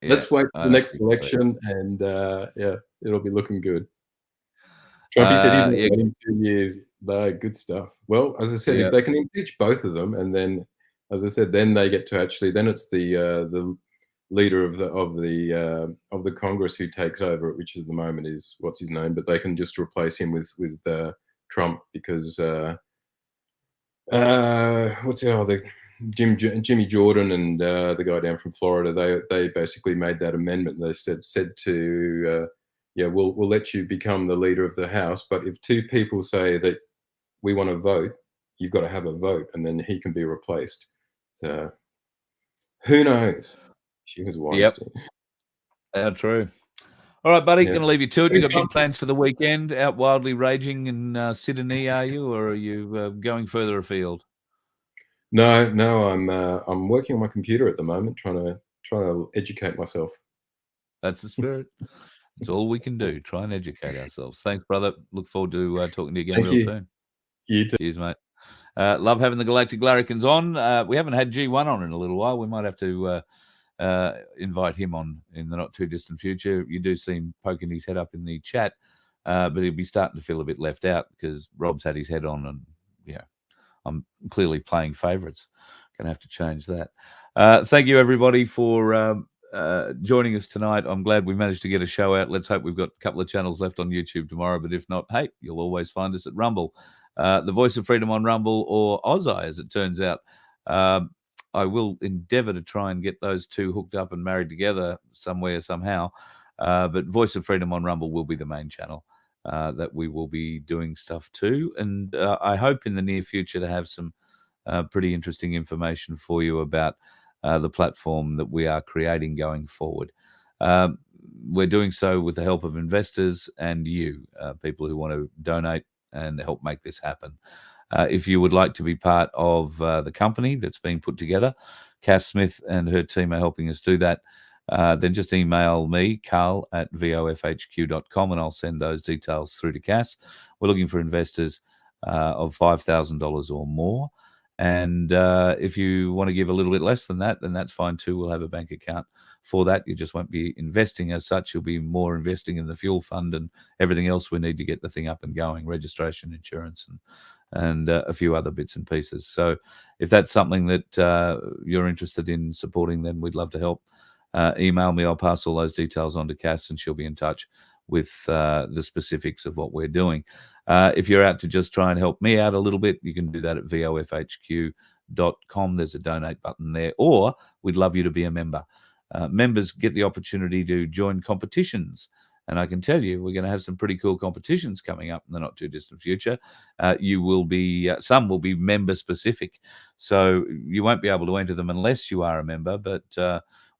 let's wait for the next election, and it'll be looking good. Trumpy said he's been waiting 2 years. No, good stuff. Well, as I said, if they can impeach both of them, and then, as I said, then they get to actually, then it's the leader of the Congress who takes over, which at the moment is what's his name, but they can just replace him with Trump because Jimmy Jordan and the guy down from Florida, they basically made that amendment. They said to we'll let you become the leader of the House, but if two people say that we want to vote, you've got to have a vote, and then he can be replaced. So who knows? She was Weinstein. Yep. True. All right, buddy, going to leave you to it. You got big plans for the weekend? Out wildly raging in Sydney, are you, or are you going further afield? No, I'm working on my computer at the moment, trying to educate myself. That's the spirit. It's all we can do. Try and educate ourselves. Thanks, brother. Look forward to talking to you again soon. You too. Cheers, mate. Love having the Galactic Larrikins on. We haven't had G1 on in a little while. We might have to invite him on in the not too distant future. You do see him poking his head up in the chat, but he'll be starting to feel a bit left out because Rob's had his head on, and I'm clearly playing favourites. Gonna have to change that. Thank you everybody for joining us tonight. I'm glad we managed to get a show out. Let's hope we've got a couple of channels left on YouTube tomorrow, but if not, hey, you'll always find us at Rumble, the Voice of Freedom on Rumble, or Ozai, as it turns out. I will endeavour to try and get those two hooked up and married together somewhere, somehow. But Voice of Freedom on Rumble will be the main channel that we will be doing stuff to. And I hope in the near future to have some pretty interesting information for you about the platform that we are creating going forward. we're doing so with the help of investors and you, people who want to donate and help make this happen. If you would like to be part of the company that's being put together, Cass Smith and her team are helping us do that. Then just email me, carl@vofhq.com, and I'll send those details through to Cass. We're looking for investors of $5,000 or more. And if you want to give a little bit less than that, then that's fine too. We'll have a bank account for that. You just won't be investing as such. You'll be more investing in the fuel fund and everything else we need to get the thing up and going, registration, insurance, and a few other bits and pieces. So if that's something that you're interested in supporting, then we'd love to help. Email me. I'll pass all those details on to Cass, and she'll be in touch with the specifics of what we're doing. If you're out to just try and help me out a little bit, you can do that at vofhq.com. There's a donate button there, or we'd love you to be a member. Members get the opportunity to join competitions, and I can tell you we're going to have some pretty cool competitions coming up in the not too distant future. You will be some will be member specific, so you won't be able to enter them unless you are a member. But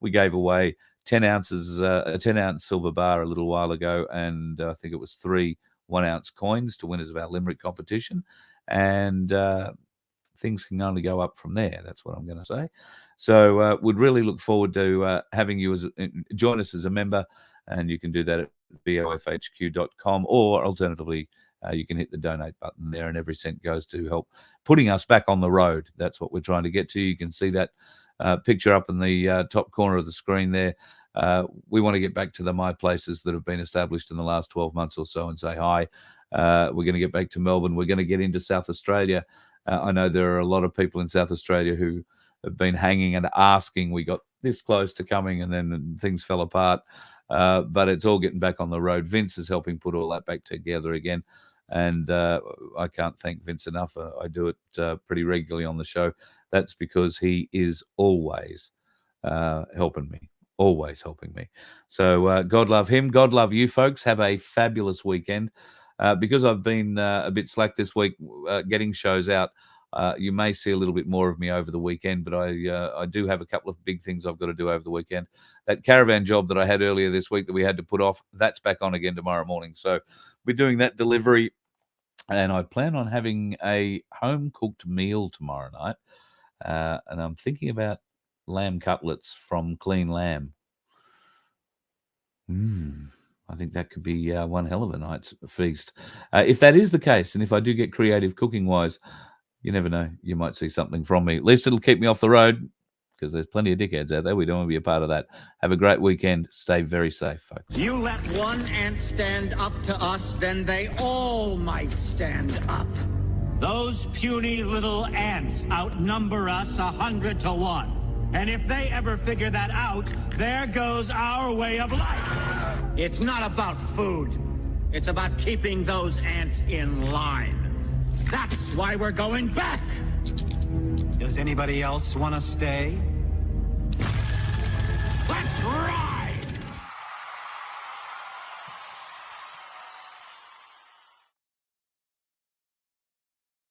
we gave away 10 ounces, a 10-ounce silver bar a little while ago, and I think it was 3 1-ounce coins to winners of our Limerick competition, and things can only go up from there. That's what I'm going to say. So we'd really look forward to having you join us as a member, and you can do that at vofhq.com, or alternatively, you can hit the donate button there, and every cent goes to help putting us back on the road. That's what we're trying to get to. You can see that picture up in the top corner of the screen there. We want to get back to the MyPlaces that have been established in the last 12 months or so and say hi. We're going to get back to Melbourne. We're going to get into South Australia. I know there are a lot of people in South Australia who have been hanging and asking. We got this close to coming, and then things fell apart. But it's all getting back on the road. Vince is helping put all that back together again. And I can't thank Vince enough. I do it pretty regularly on the show. That's because he is always helping me. Always helping me. So God love him. God love you folks. Have a fabulous weekend. Because I've been a bit slack this week getting shows out, you may see a little bit more of me over the weekend, but I do have a couple of big things I've got to do over the weekend. That caravan job that I had earlier this week that we had to put off, that's back on again tomorrow morning. So we're doing that delivery, and I plan on having a home-cooked meal tomorrow night. And I'm thinking about lamb cutlets from Clean Lamb. I think that could be one hell of a night's feast. If that is the case, and if I do get creative cooking-wise, you never know. You might see something from me. At least it'll keep me off the road, because there's plenty of dickheads out there. We don't want to be a part of that. Have a great weekend. Stay very safe, folks. You let one ant stand up to us, then they all might stand up. Those puny little ants outnumber us 100 to 1. And if they ever figure that out, there goes our way of life. It's not about food. It's about keeping those ants in line. That's why we're going back. Does anybody else want to stay? Let's rock!